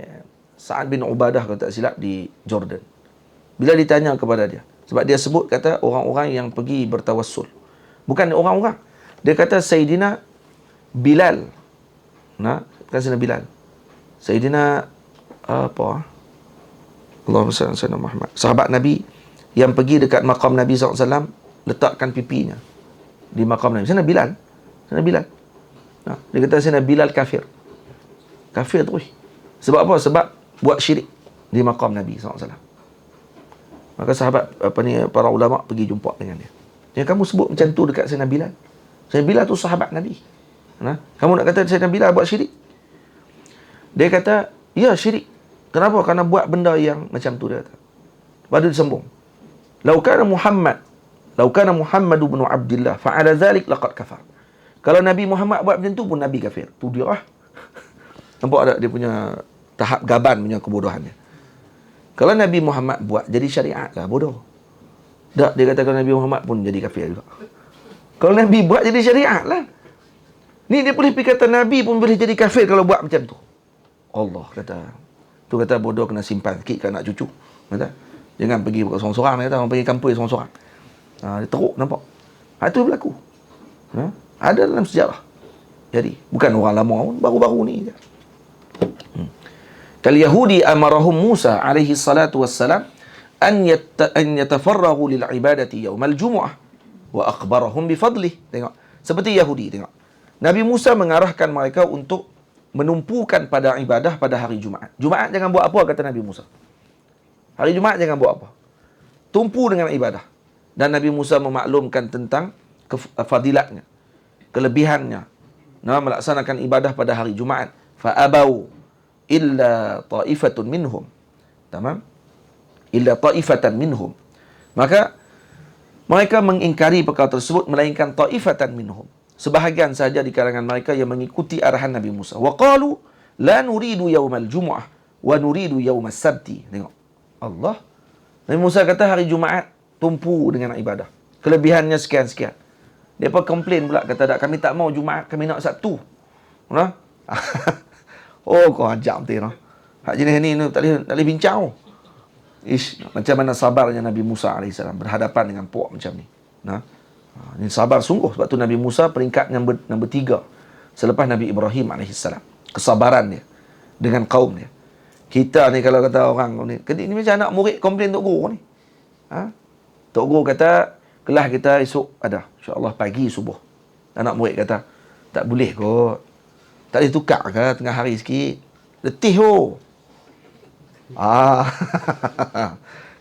Sa'ad bin Ubadah kalau tak silap di Jordan. Bila ditanya kepada dia, sebab dia sebut kata orang-orang yang pergi bertawassul, bukan orang-orang, dia kata Sayyidina Bilal, nah, bukan Sayyidina Bilal, Sayyidina apa, Allahumma salli ala Sayyidina Muhammad, sahabat Nabi yang pergi dekat makam Nabi SAW, letakkan pipinya di makam Nabi. Sayyidina Bilal, Sayyidina Bilal, nah, dia kata Sayyidina Bilal kafir terus. Sebab apa? Sebab buat syirik di makam Nabi SAW. Maka sahabat apa ni, para ulama pergi jumpa dengan dia. Yang kamu sebut macam tu dekat Sayyidina Bilal. Sayyidina Bilal tu sahabat Nabi. Nah, kamu nak kata Sayyidina Bilal buat syirik? Dia kata, ya syirik. Kenapa? Kerana buat benda yang macam tu, dia kata. Baru disambung. Lau kana Muhammad bin Abdullah fa'ala zalik laqad kafar. Kalau Nabi Muhammad buat macam tu pun Nabi kafir. Tu dia lah. Nampak tak dia punya tahap gaban punya kebodohannya. Kalau Nabi Muhammad buat, jadi syariat lah, bodoh. Tak, dia kata kalau Nabi Muhammad pun jadi kafir juga. Kalau Nabi buat, jadi syariat lah. Ni dia boleh pergi kata Nabi pun boleh jadi kafir kalau buat macam tu. Allah kata. Tu kata bodoh kena simpan sikit kat anak cucu. Kata, jangan pergi sorang-sorang. Dia kata, orang pergi kampung sorang-sorang. Dia teruk, nampak. Itu berlaku. Ada dalam sejarah. Jadi, bukan orang lama pun, baru-baru ni je. Kal Yahudi amarahum Musa alaihi salatu wassalam an yatafarragu lil ibadati yaumal jumu'ah wa akhbarahum bi fadlih. Tengok, seperti Yahudi, tengok. Nabi Musa mengarahkan mereka untuk menumpukan pada ibadah pada hari Jumaat. Jumaat jangan buat apa, kata Nabi Musa. Hari Jumaat jangan buat apa. Tumpu dengan ibadah. Dan Nabi Musa memaklumkan tentang fadilatnya, kelebihannya, melaksanakan ibadah pada hari Jumaat. Fa abau illa ta'ifatun minhum. Tamam? Illa ta'ifatan minhum. Maka mereka mengingkari perkara tersebut, melainkan ta'ifatan minhum, sebahagian saja di kalangan mereka yang mengikuti arahan Nabi Musa. Wa qalu la nuridu yaumal jumu'ah wa nuridu yaumas sabti. Tengok Allah, Nabi Musa kata hari Jumaat tumpu dengan ibadah, kelebihannya sekian-sekian. Depa komplain pula, kata tak, kami tak mau Jumaat, kami nak Sabtu. Nah. Oh, kau ajak betul, no? Hak jenis ni tak boleh bincang. Macam mana sabarnya Nabi Musa AS berhadapan dengan puak macam ni. Nah, ini sabar sungguh. Sebab tu Nabi Musa peringkat nombor 3 selepas Nabi Ibrahim AS. Kesabaran dia dengan kaum dia. Kita ni kalau kata orang ni macam anak murid komplain Tok Guru ni. Tok Guru kata kelas kita esok ada, insya-Allah pagi subuh. Anak murid kata tak boleh kot. Tak boleh tukar ke tengah hari sikit? Letih oh.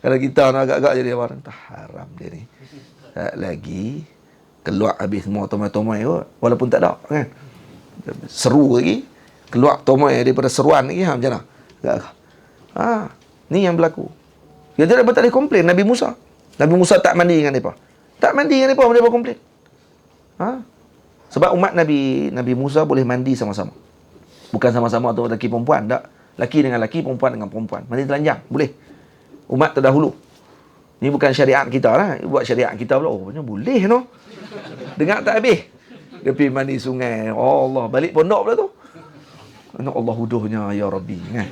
Kalau kita nak agak-agak jadi orang, tak haram dia ni. Tak lagi keluar habis semua tomai-tomai kot, walaupun tak ada kan. Seru lagi. Keluar tomai daripada seruan lagi, macam mana? Ni yang berlaku. Dia tak boleh komplain Nabi Musa. Nabi Musa tak mandi dengan mereka. Tak mandi dengan mereka, mereka komplain. Sebab umat Nabi Musa boleh mandi sama-sama. Bukan sama-sama tu lelaki perempuan, tak. Lelaki dengan lelaki, perempuan dengan perempuan. Mandi telanjang, boleh. Umat terdahulu. Ni bukan syariat kita lah. Buat syariat kita pula, macam boleh no. Dengar tak habis. Dia pergi mandi sungai. Oh Allah, balik pondok pula tu. Allah huduhnya, ya Rabbi. Kan?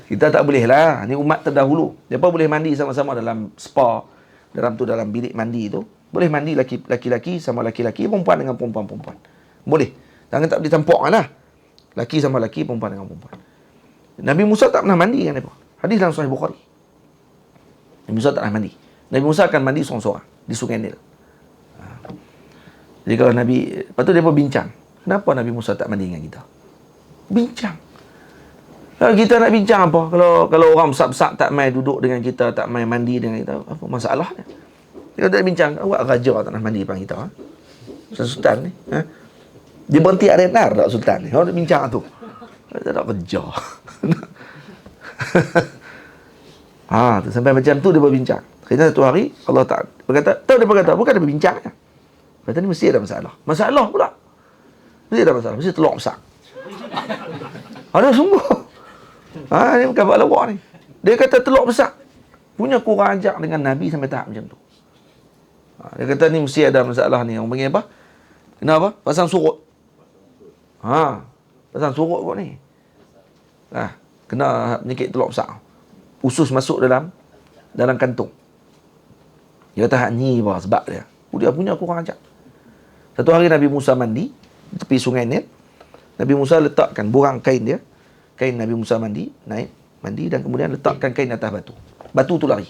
Kita tak boleh lah. Ni umat terdahulu. Mereka boleh mandi sama-sama dalam spa. Dalam bilik mandi tu. Boleh mandi laki-laki sama laki-laki, perempuan dengan perempuan. Boleh. Jangan tak boleh tampakkan lah. Laki sama laki, perempuan dengan perempuan. Nabi Musa tak pernah mandi dengan mereka. Hadis dalam Sahih Bukhari. Nabi Musa tak pernah mandi. Nabi Musa akan mandi seorang-seorang di Sungai Nil. Jadi kalau Nabi, lepas tu mereka bincang. Kenapa Nabi Musa tak mandi dengan kita? Bincang. Kalau kita nak bincang apa? Kalau orang besar-besar tak main duduk dengan kita, tak main mandi dengan kita, apa masalahnya? Dia tak bincang, awak raja tak nak mandi depan kita. Sultan ni. Dia berhenti arenar tak Sultan ni. Orang nak bincang tu. Tak ada kerja. Sampai macam tu dia berbincang. Akhirnya satu hari Allah Ta'ala berkata, tahu dia berkata, bukan dia berbincangnya. Kata ni mesti ada masalah. Masalah pula. Mesti ada masalah. Mesti telur besar. Ada sungguh. Ni bukan buat lawak ni. Dia kata telur besar. Punya kurang ajar dengan Nabi sampai tahap macam tu. Dia kata ni mesti ada masalah ni. Orang panggil apa? Kenapa? Pasang surut. Pasang surut kot ni. Kena penyakit telur besar. Usus masuk dalam kantung. Dia kata hak ni bah, sebab dia. Dia punya kurang ajar. Satu hari Nabi Musa mandi di tepi sungai Nil. Nabi Musa letakkan borang kain dia. Kain Nabi Musa mandi, naik mandi dan kemudian letakkan kain atas batu. Batu tu lari.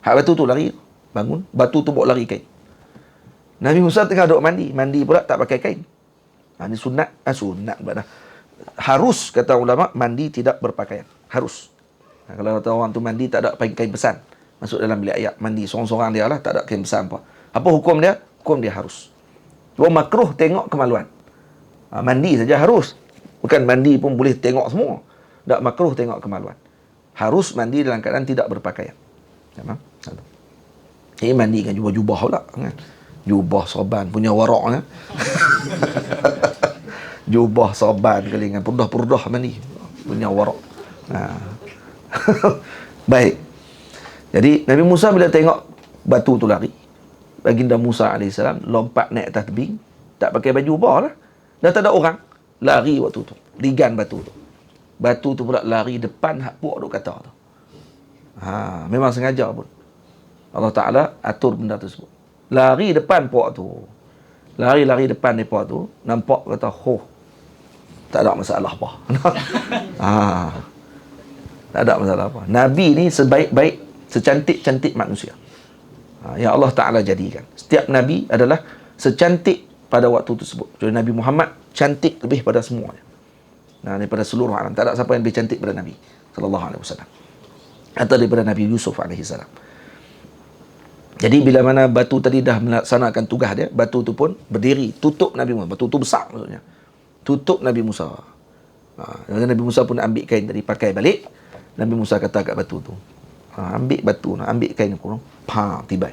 Hak batu tu lari, bangun, batu tu bawa lari kain. Nabi Musa tengah duduk mandi pula tak pakai kain. Ini sunat pula dah. Harus kata ulama mandi tidak berpakaian. Harus. Kalau kata orang tu mandi tak ada kain pesan, masuk dalam bilik air mandi sorang-sorang dia lah, tak ada kain pesan apa. Apa hukum dia? Hukum dia harus. Cuma makruh tengok kemaluan. Mandi saja harus. Bukan mandi pun boleh tengok semua. Tak makruh tengok kemaluan. Harus mandi dalam keadaan tidak berpakaian. Memang. Ini mandi kan jubah-jubah pula kan. Jubah sorban punya warak kan. Jubah sorban kali dengan purdah-purdah mandi punya warak. Baik. Jadi Nabi Musa bila tengok batu tu lari, baginda Musa AS lompat naik atas tebing, tak pakai baju ubah lah. Dah tak ada orang. Lari waktu tu. Ligan batu tu. Batu tu pula lari depan hak puak duk kata tu. Memang sengaja pun. Allah Ta'ala atur benda tersebut. Lari depan puak tu. Lari depan puak tu. Nampak kata, tak ada masalah apa. Tak ada masalah apa. Nabi ni sebaik-baik, secantik-cantik manusia. Yang Allah Ta'ala jadikan. Setiap Nabi adalah secantik pada waktu tersebut. Jadi Nabi Muhammad cantik lebih pada semuanya. Daripada seluruh alam. Tak ada siapa yang lebih cantik pada Nabi SAW. Atau daripada Nabi Yusuf AS. Jadi bila mana batu tadi dah melaksanakan tugas dia, batu tu pun berdiri, tutup Nabi Musa. Batu tu besar maksudnya. Tutup Nabi Musa. Nabi Musa pun ambil kain tadi, pakai balik. Nabi Musa kata kat batu tu, ambil batu, ambil kain aku. Tiba.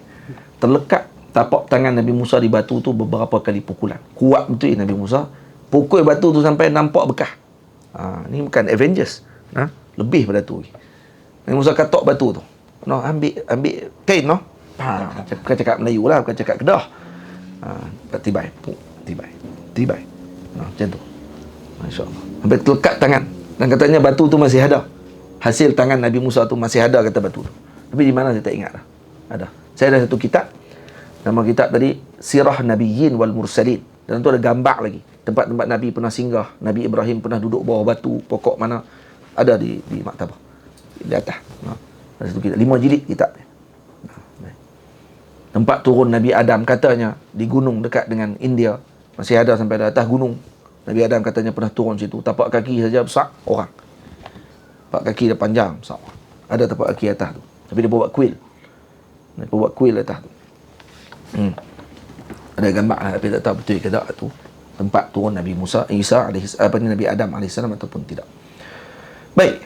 Terlekat tapak tangan Nabi Musa di batu tu beberapa kali pukulan. Kuat betul Nabi Musa. Pukul batu tu sampai nampak bekas. Ni bukan Avengers. Lebih pada tu. Nabi Musa katok batu tu. Ambil kain bukan cakap Melayu lah, bukan cakap Kedah. Tibai. Macam tu. Masya-Allah. Sampai terlekat tangan. Dan katanya batu tu masih ada. Hasil tangan Nabi Musa tu masih ada kata batu tu. Tapi di mana saya tak ingat dah. Ada. Saya ada satu kitab. Nama kitab tadi Sirah Nabiyyin wal Mursalin. Dan tu ada gambar lagi. Tempat-tempat Nabi pernah singgah. Nabi Ibrahim pernah duduk bawah batu, pokok mana. Ada di maktabah. Di atas. Ada satu kitab. 5 jilid kitab. Tempat turun Nabi Adam katanya di gunung dekat dengan India. Masih ada sampai di atas gunung. Nabi Adam katanya pernah turun situ. Tapak kaki saja besar orang. Tapak kaki dia panjang besar. Ada tapak kaki atas tu. Tapi dia buat kuil. Dia buat kuil atas tu. Ada gambar lah, tapi tak tahu betul ke tak tu tempat turun Nabi Musa, Nabi Adam AS ataupun tidak. Baik.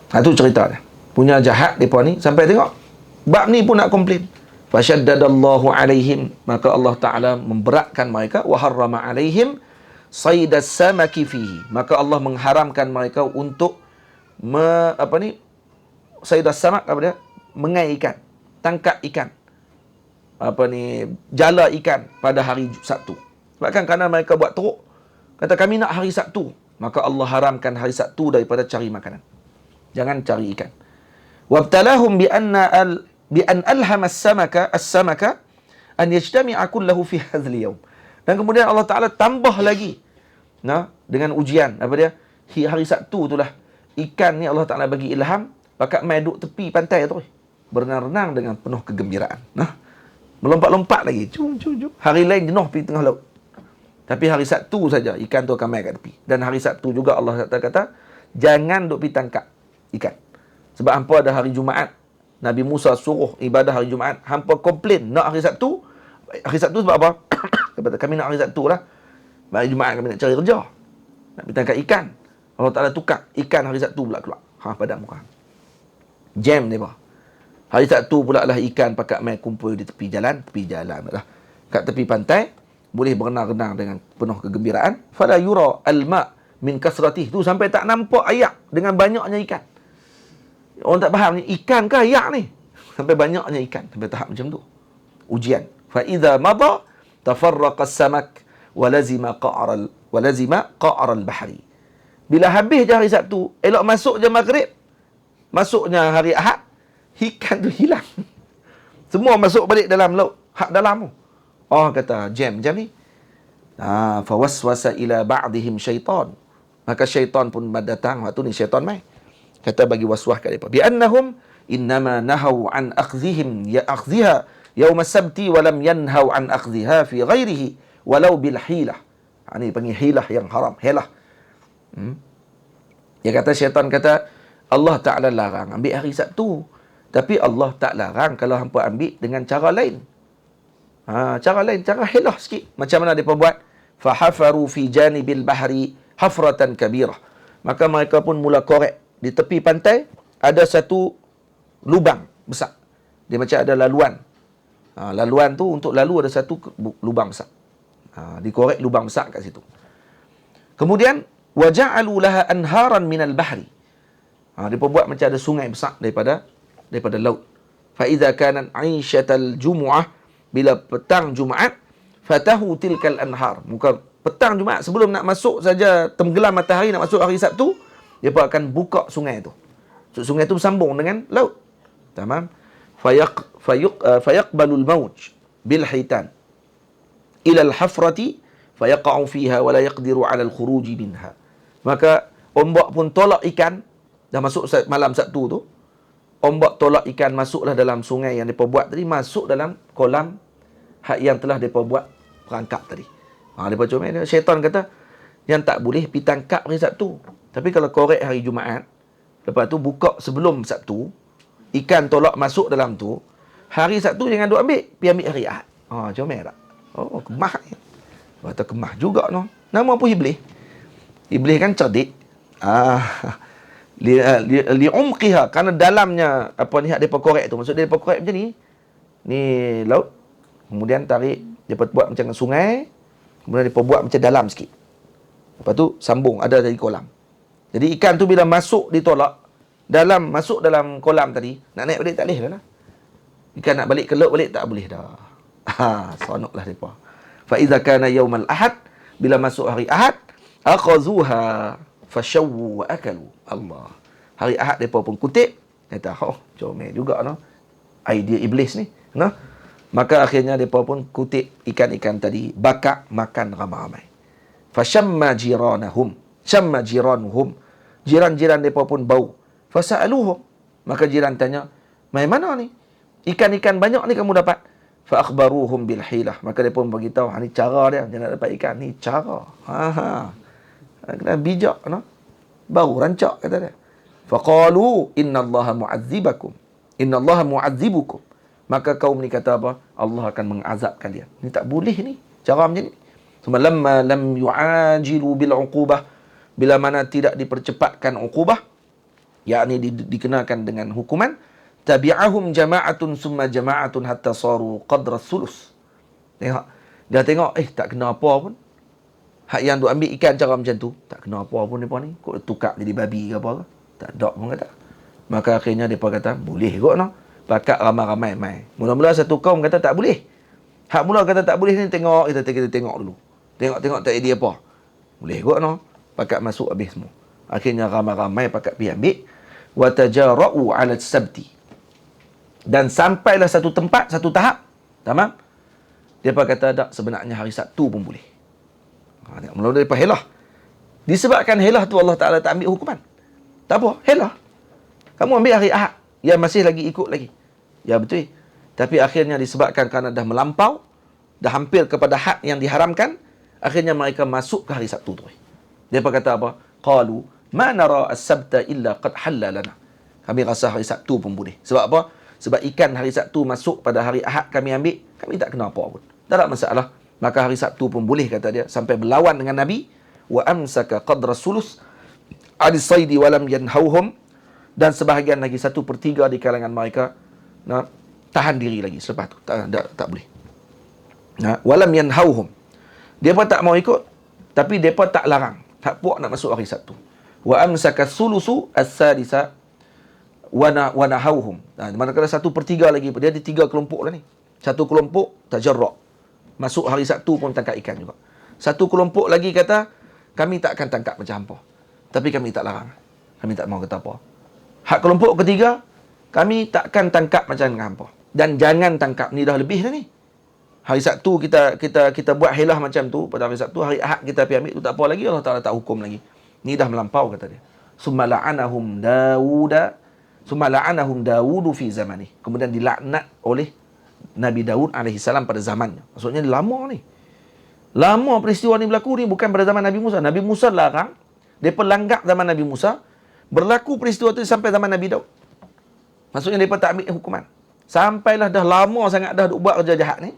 Itu cerita dia. Punya jahat depa ni sampai tengok bab ni pun nak komplain. Fasyaddadallahu alaihim, maka Allah Taala memberatkan mereka, wa harrama alaihim saydas samaki fihi, maka Allah mengharamkan mereka untuk saydas samak mengai ikan, tangkap ikan. Jala ikan pada hari Sabtu. Sebabkan kerana mereka buat teruk, kata kami nak hari Sabtu, maka Allah haramkan hari Sabtu daripada cari makanan. Jangan cari ikan. Wabtalahum bi an alhama as-samaka an yajtami'a kullahu fi hadzal yawm. Dan kemudian Allah Taala tambah lagi dengan ujian hari Sabtu itulah ikan ni Allah Taala bagi ilham pakat mai duduk tepi pantai terus berenang-renang dengan penuh kegembiraan. Melompat-lompat lagi. Hari lain jenuh pergi tengah laut. Tapi hari Sabtu saja ikan tu akan mai kat tepi. Dan hari Sabtu juga Allah kata jangan duk pergi tangkap ikan. Sebab hampa ada hari Jumaat. Nabi Musa suruh ibadah hari Jumaat. Hampa komplain nak hari Sabtu. Hari Sabtu sebab apa? Kami nak hari Sabtu lah. Hari Jumaat kami nak cari kerja. Nak pergi tangkap ikan. Allah Ta'ala tukar ikan hari Sabtu pula keluar. Pada muka. Jam mereka. Hari Sabtu pula lah ikan pakat main kumpul di tepi jalan lah. Kat tepi pantai, boleh berenang-renang dengan penuh kegembiraan. Fala yura al-ma' min kasratih. Tu sampai tak nampak ayak dengan banyaknya ikan. Orang tak faham ni, ikan ke ayak ni? Sampai banyaknya ikan. Sampai tahap macam tu. Ujian. Fa idza mada tafarraqa as-samak wa lazima qa'ral bahri. Bila habis je hari Sabtu, elok masuk je maghrib, masuknya hari Ahad, ikan tu hilang. Semua masuk balik dalam laut, hak dalam tu. Oh, kata jam macam ni. Fawaswasa ila ba'dihim syaitan. Maka syaitan pun datang. Waktu ni syaitan mai. Kata bagi waswah kat mereka. Bi'annahum innama nahau an akhdhihim akhdhiha yawm as-sabti wa lam yanhau an akhdhiha fi ghairihi walau bil hilah. Ini panggil hilah yang haram. Hilah. Dia kata, syaitan kata, Allah Ta'ala larang ambil hari Sabtu. Tapi Allah tak larang kalau hampa ambil dengan cara lain. Cara lain, cara hilah sikit. Macam mana mereka buat? Fahafaru fi janibil bahri hafratan kabirah. Maka mereka pun mula korek. Di tepi pantai, ada satu lubang besar. Dia macam ada laluan. Laluan tu, untuk lalu ada satu lubang besar. Dikorek lubang besar kat situ. Kemudian, waja'alu laha anharan minal bahri. Mereka buat macam ada sungai besar daripada laut. Fa'idha kanan aisyatal jumu'ah, bila petang Jumaat, fatahu tilkal anhar. Muka petang Jumaat, sebelum nak masuk saja tenggelam matahari, nak masuk hari Sabtu, dia pun akan buka sungai tu. Sungai tu bersambung dengan laut. Tamam? Fayaqbalul mawj bil hitan ila al-hafrati fayaqa'u fiha wa la yaqdiru 'ala al-khuruj minha. Maka ombak pun tolak ikan dah masuk malam Sabtu tu. Ombak tolak ikan masuklah dalam sungai yang mereka buat tadi, masuk dalam kolam yang telah mereka buat perangkap tadi. Mereka comel. Syaitan kata, yang tak boleh pergi tangkap hari Sabtu. Tapi kalau korek hari Jumaat, lepas tu buka sebelum Sabtu, ikan tolak masuk dalam tu, hari Sabtu jangan duk ambil, pergi ambil hari Ahad. Comel tak? Kemah ni. Kata kemah juga no. Nama pun Iblis. Iblis kan cerdik. Li'umqiha, kerana dalamnya apa ni hak depa korek tu. Maksud dia depa korek macam ni. Ni laut. Kemudian tarik, depa buat macam sungai. Kemudian depa buat macam dalam sikit. Lepas tu sambung ada dari kolam. Jadi ikan tu bila masuk ditolak, masuk dalam kolam tadi, nak naik balik tak boleh dah. Ikan nak balik ke laut balik tak boleh dah. Seronoklah depa. Fa idza kana yaumal ahad, bila masuk hari Ahad, akhazuha fashawu wa akalu. Allah. Hari Ahad mereka pun kutip. Kata, comel juga no. Idea iblis ni. No? Maka akhirnya mereka pun kutip ikan-ikan tadi. Bakar, makan ramai-ramai. Fashamma jiranahum. Shamma jiranuhum. Jiran-jiran mereka pun bau. Fasa'aluhum. Maka jiran tanya, mai mana ni? Ikan-ikan banyak ni kamu dapat? Fa'akhbaruhum bilhilah. Maka mereka pun beritahu, ni cara dia. Dia nak dapat ikan. Ni cara. Kena bijak, no? Baru rancak, kata dia. Faqalu innallaha mu'adzibukum. Maka kaum ni kata apa? Allah akan mengazab kalian. Ni tak boleh ni. Cara macam ni. Lamma lam yu'ajilu bil 'uqubah. Bila mana tidak dipercepatkan uqubah, yakni dikenakan dengan hukuman, tabi'ahum jama'atun summa jama'atun hatta saru qadra sulus. Tengok. Dia tengok, tak kena apa pun. Hak yang duk ambil ikan cara macam tu, tak kena apa pun mereka ni. Kok tukar jadi babi ke apa ke? Tak ada pun kata. Maka akhirnya mereka kata, boleh kot no. Pakat ramai-ramai mai. Mula-mula satu kaum kata tak boleh. Hak mula kata tak boleh ni, kita tengok dulu. Tengok tak ada apa. Boleh kot no. Pakat masuk habis semua. Akhirnya ramai-ramai pakat pergi ambil. Wa tajara'u 'ala as-sabti. Dan sampailah satu tempat, satu tahap. Tamam? Dia kata tak, sebenarnya hari Sabtu pun boleh. Mula daripada helah. Disebabkan helah tu Allah Ta'ala tak ambil hukuman. Tak apa, helah. Kamu ambil hari Ahad, yang masih lagi ikut lagi. Ya betul. Tapi akhirnya disebabkan kerana dah melampau, dah hampir kepada had yang diharamkan, akhirnya mereka masuk ke hari Sabtu tu. Dia kata apa? Qalu ma nara as-sabta illa qad halla lana. Kami rasa hari Sabtu pun boleh. Sebab apa? Sebab ikan hari Sabtu masuk pada hari Ahad kami ambil, kami tak kena apa pun. Tak ada masalah. Maka hari Sabtu pun boleh, kata dia, sampai berlawan dengan Nabi. Wa amsaka qadra sulus adis saidi walam yanhauhum Dan sebahagian lagi 1/3 di kalangan mereka tahan diri lagi selepas tu. Tak boleh. Walam yanhauhum. Depa tak mau ikut, tapi depa tak larang. Tak puak nak masuk hari Sabtu. Wa amsaka sulusu as-sadisa wa nahauhum. Manakala 1/3 lagi, dia ada 3 kelompok dah ni. Satu kelompok tajarra', masuk hari Sabtu pun tangkap ikan juga. Satu kelompok lagi kata, kami tak akan tangkap macam hampa, tapi kami tak larang. Kami tak mau kata apa. Hak kelompok ketiga, kami takkan tangkap macam hampa. Dan jangan tangkap, ni dah lebih dah ni. Hari Sabtu kita buat helah macam tu pada hari Sabtu, hari Ahad kita pergi ambil tu tak apa lagi, Allah Taala tak hukum lagi. Ni dah melampau kata dia. Summa la'anahum Dawudu fi zamani. Kemudian dilaknat oleh Nabi Daud alaihi salam pada zamannya. Maksudnya lama ni. Lama peristiwa ni berlaku ni, bukan pada zaman Nabi Musa. Nabi Musa larang, depa langgap zaman Nabi Musa, berlaku peristiwa tu sampai zaman Nabi Daud. Maksudnya depa tak ambil hukuman. Sampailah dah lama sangat dah duk buat kerja jahat ni,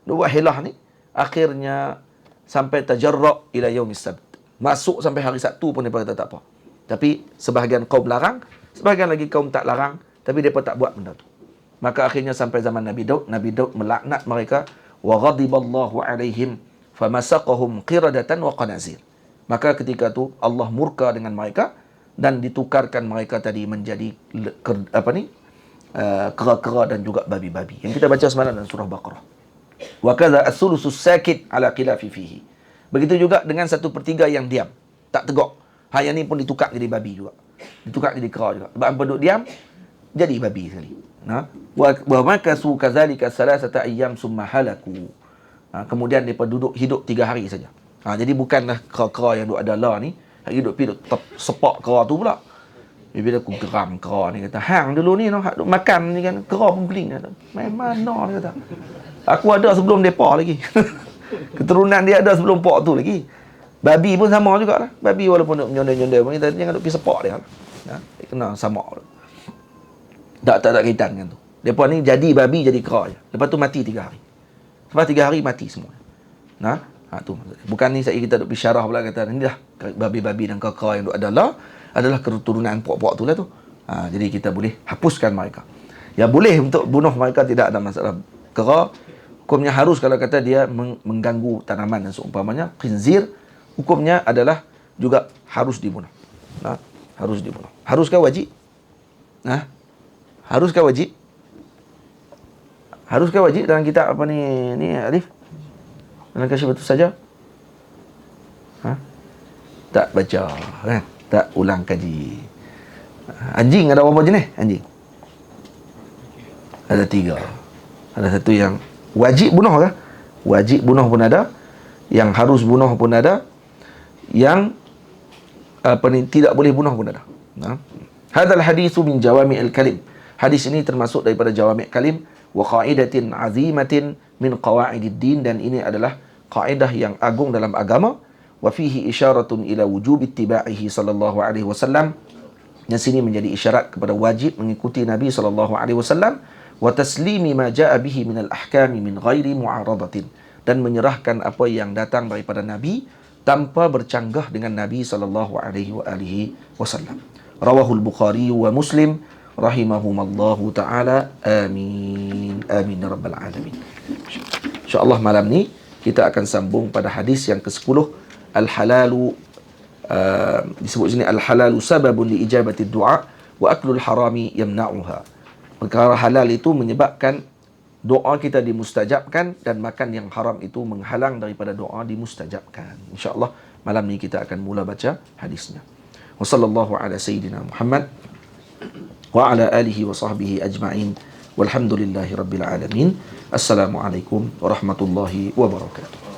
duk buat helah ni, akhirnya sampai tajarra' ila yaumis sabt. Masuk sampai hari Sabtu pun depa kata tak apa. Tapi sebahagian kaum larang, sebahagian lagi kaum tak larang, tapi depa tak buat benda tu. Maka akhirnya sampai zaman Nabi Daud melaknat mereka, wa ghadiballahu alaihim famasaqahum qiradatan wa qanazir. Maka ketika tu Allah murka dengan mereka dan ditukarkan mereka tadi menjadi kera-kera dan juga babi-babi. Yang kita baca semalam dalam surah Baqarah. Wa kadza as-sulusus sakit ala khilafi fihi. Begitu juga dengan 1/3 yang diam, tak tegak. Yang ni pun ditukar jadi babi juga. Ditukar jadi kera juga. Sebab apa duduk diam, jadi babi sekali. Wa makasu kadzalika salasata ayyam summa halaku. Kemudian mereka duduk hidup 3 hari saja. Jadi bukanlah kera-kera yang duduk ada lah ni, hidup pergi sepak kera tu pula. Bila aku geram kera ni, kata, hang dulu ni duk makan ni kan, kera pun peling. Kata, main mana ni kata. Aku ada sebelum depa lagi. Keturunan dia ada sebelum pok tu lagi. Babi pun sama jugalah. Babi walaupun duk menyonda-nyonda pun, kita jangan duk pergi sepak dia. Kena sama. Tak kaitan dengan tu. Depa ni jadi babi, jadi kera je. Lepas tu mati 3 hari. Lepas 3 hari mati semua. Tu. Bukan ni kita duk pergi syarah pula kata ni dah babi-babi dan kera yang duk adalah keturunan pok-pok tu lah tu. Jadi kita boleh hapuskan mereka. Ya boleh untuk bunuh mereka, tidak ada masalah. Kera hukumnya harus, kalau kata dia mengganggu tanaman dan seumpamanya. Khinzir hukumnya adalah juga harus dibunuh. Harus dibunuh. Haruskah wajib? Haruskah wajib? Haruskah wajib dalam kitab apa ni Alif? Dalam Kasyif itu saja? Tak baca, kan? Tak ulang kaji. Anjing ada berapa jenis? Anjing ada 3. Ada satu yang wajib bunuh ke? Wajib bunuh pun ada, yang harus bunuh pun ada, yang tidak boleh bunuh pun ada. Hadzal haditsu min jawami'il kalim. Hadis ini termasuk daripada jawami' kalim wa qaidatin azimatin min qawaidid din, dan ini adalah kaedah yang agung dalam agama. Wa fihi isyaratun ila wujub ittiba'ihi sallallahu alaihi wasallam. Yang sini menjadi isyarat kepada wajib mengikuti Nabi sallallahu alaihi wasallam, wa taslimi ma jaa bihi min al-ahkami min ghairi mu'aradatin, dan menyerahkan apa yang datang daripada Nabi tanpa bercanggah dengan Nabi sallallahu alaihi wasallam. Rawahul Bukhari wa Muslim rahimahumallahu ta'ala. Amin. Amin ya rabbal alamin. InsyaAllah malam ni kita akan sambung pada hadis yang ke-10. Al-halalu, disebut sini al-halalu sababun li ijabati du'a wa aklul harami yamna'uha. Perkara halal itu menyebabkan doa kita dimustajabkan, dan makan yang haram itu menghalang daripada doa dimustajabkan. InsyaAllah malam ni kita akan mula baca hadisnya. Wa sallallahu ala sayyidina Muhammad wa ala alihi wa sahbihi ajma'in. Walhamdulillahi rabbil alamin. Assalamualaikum warahmatullahi wabarakatuh.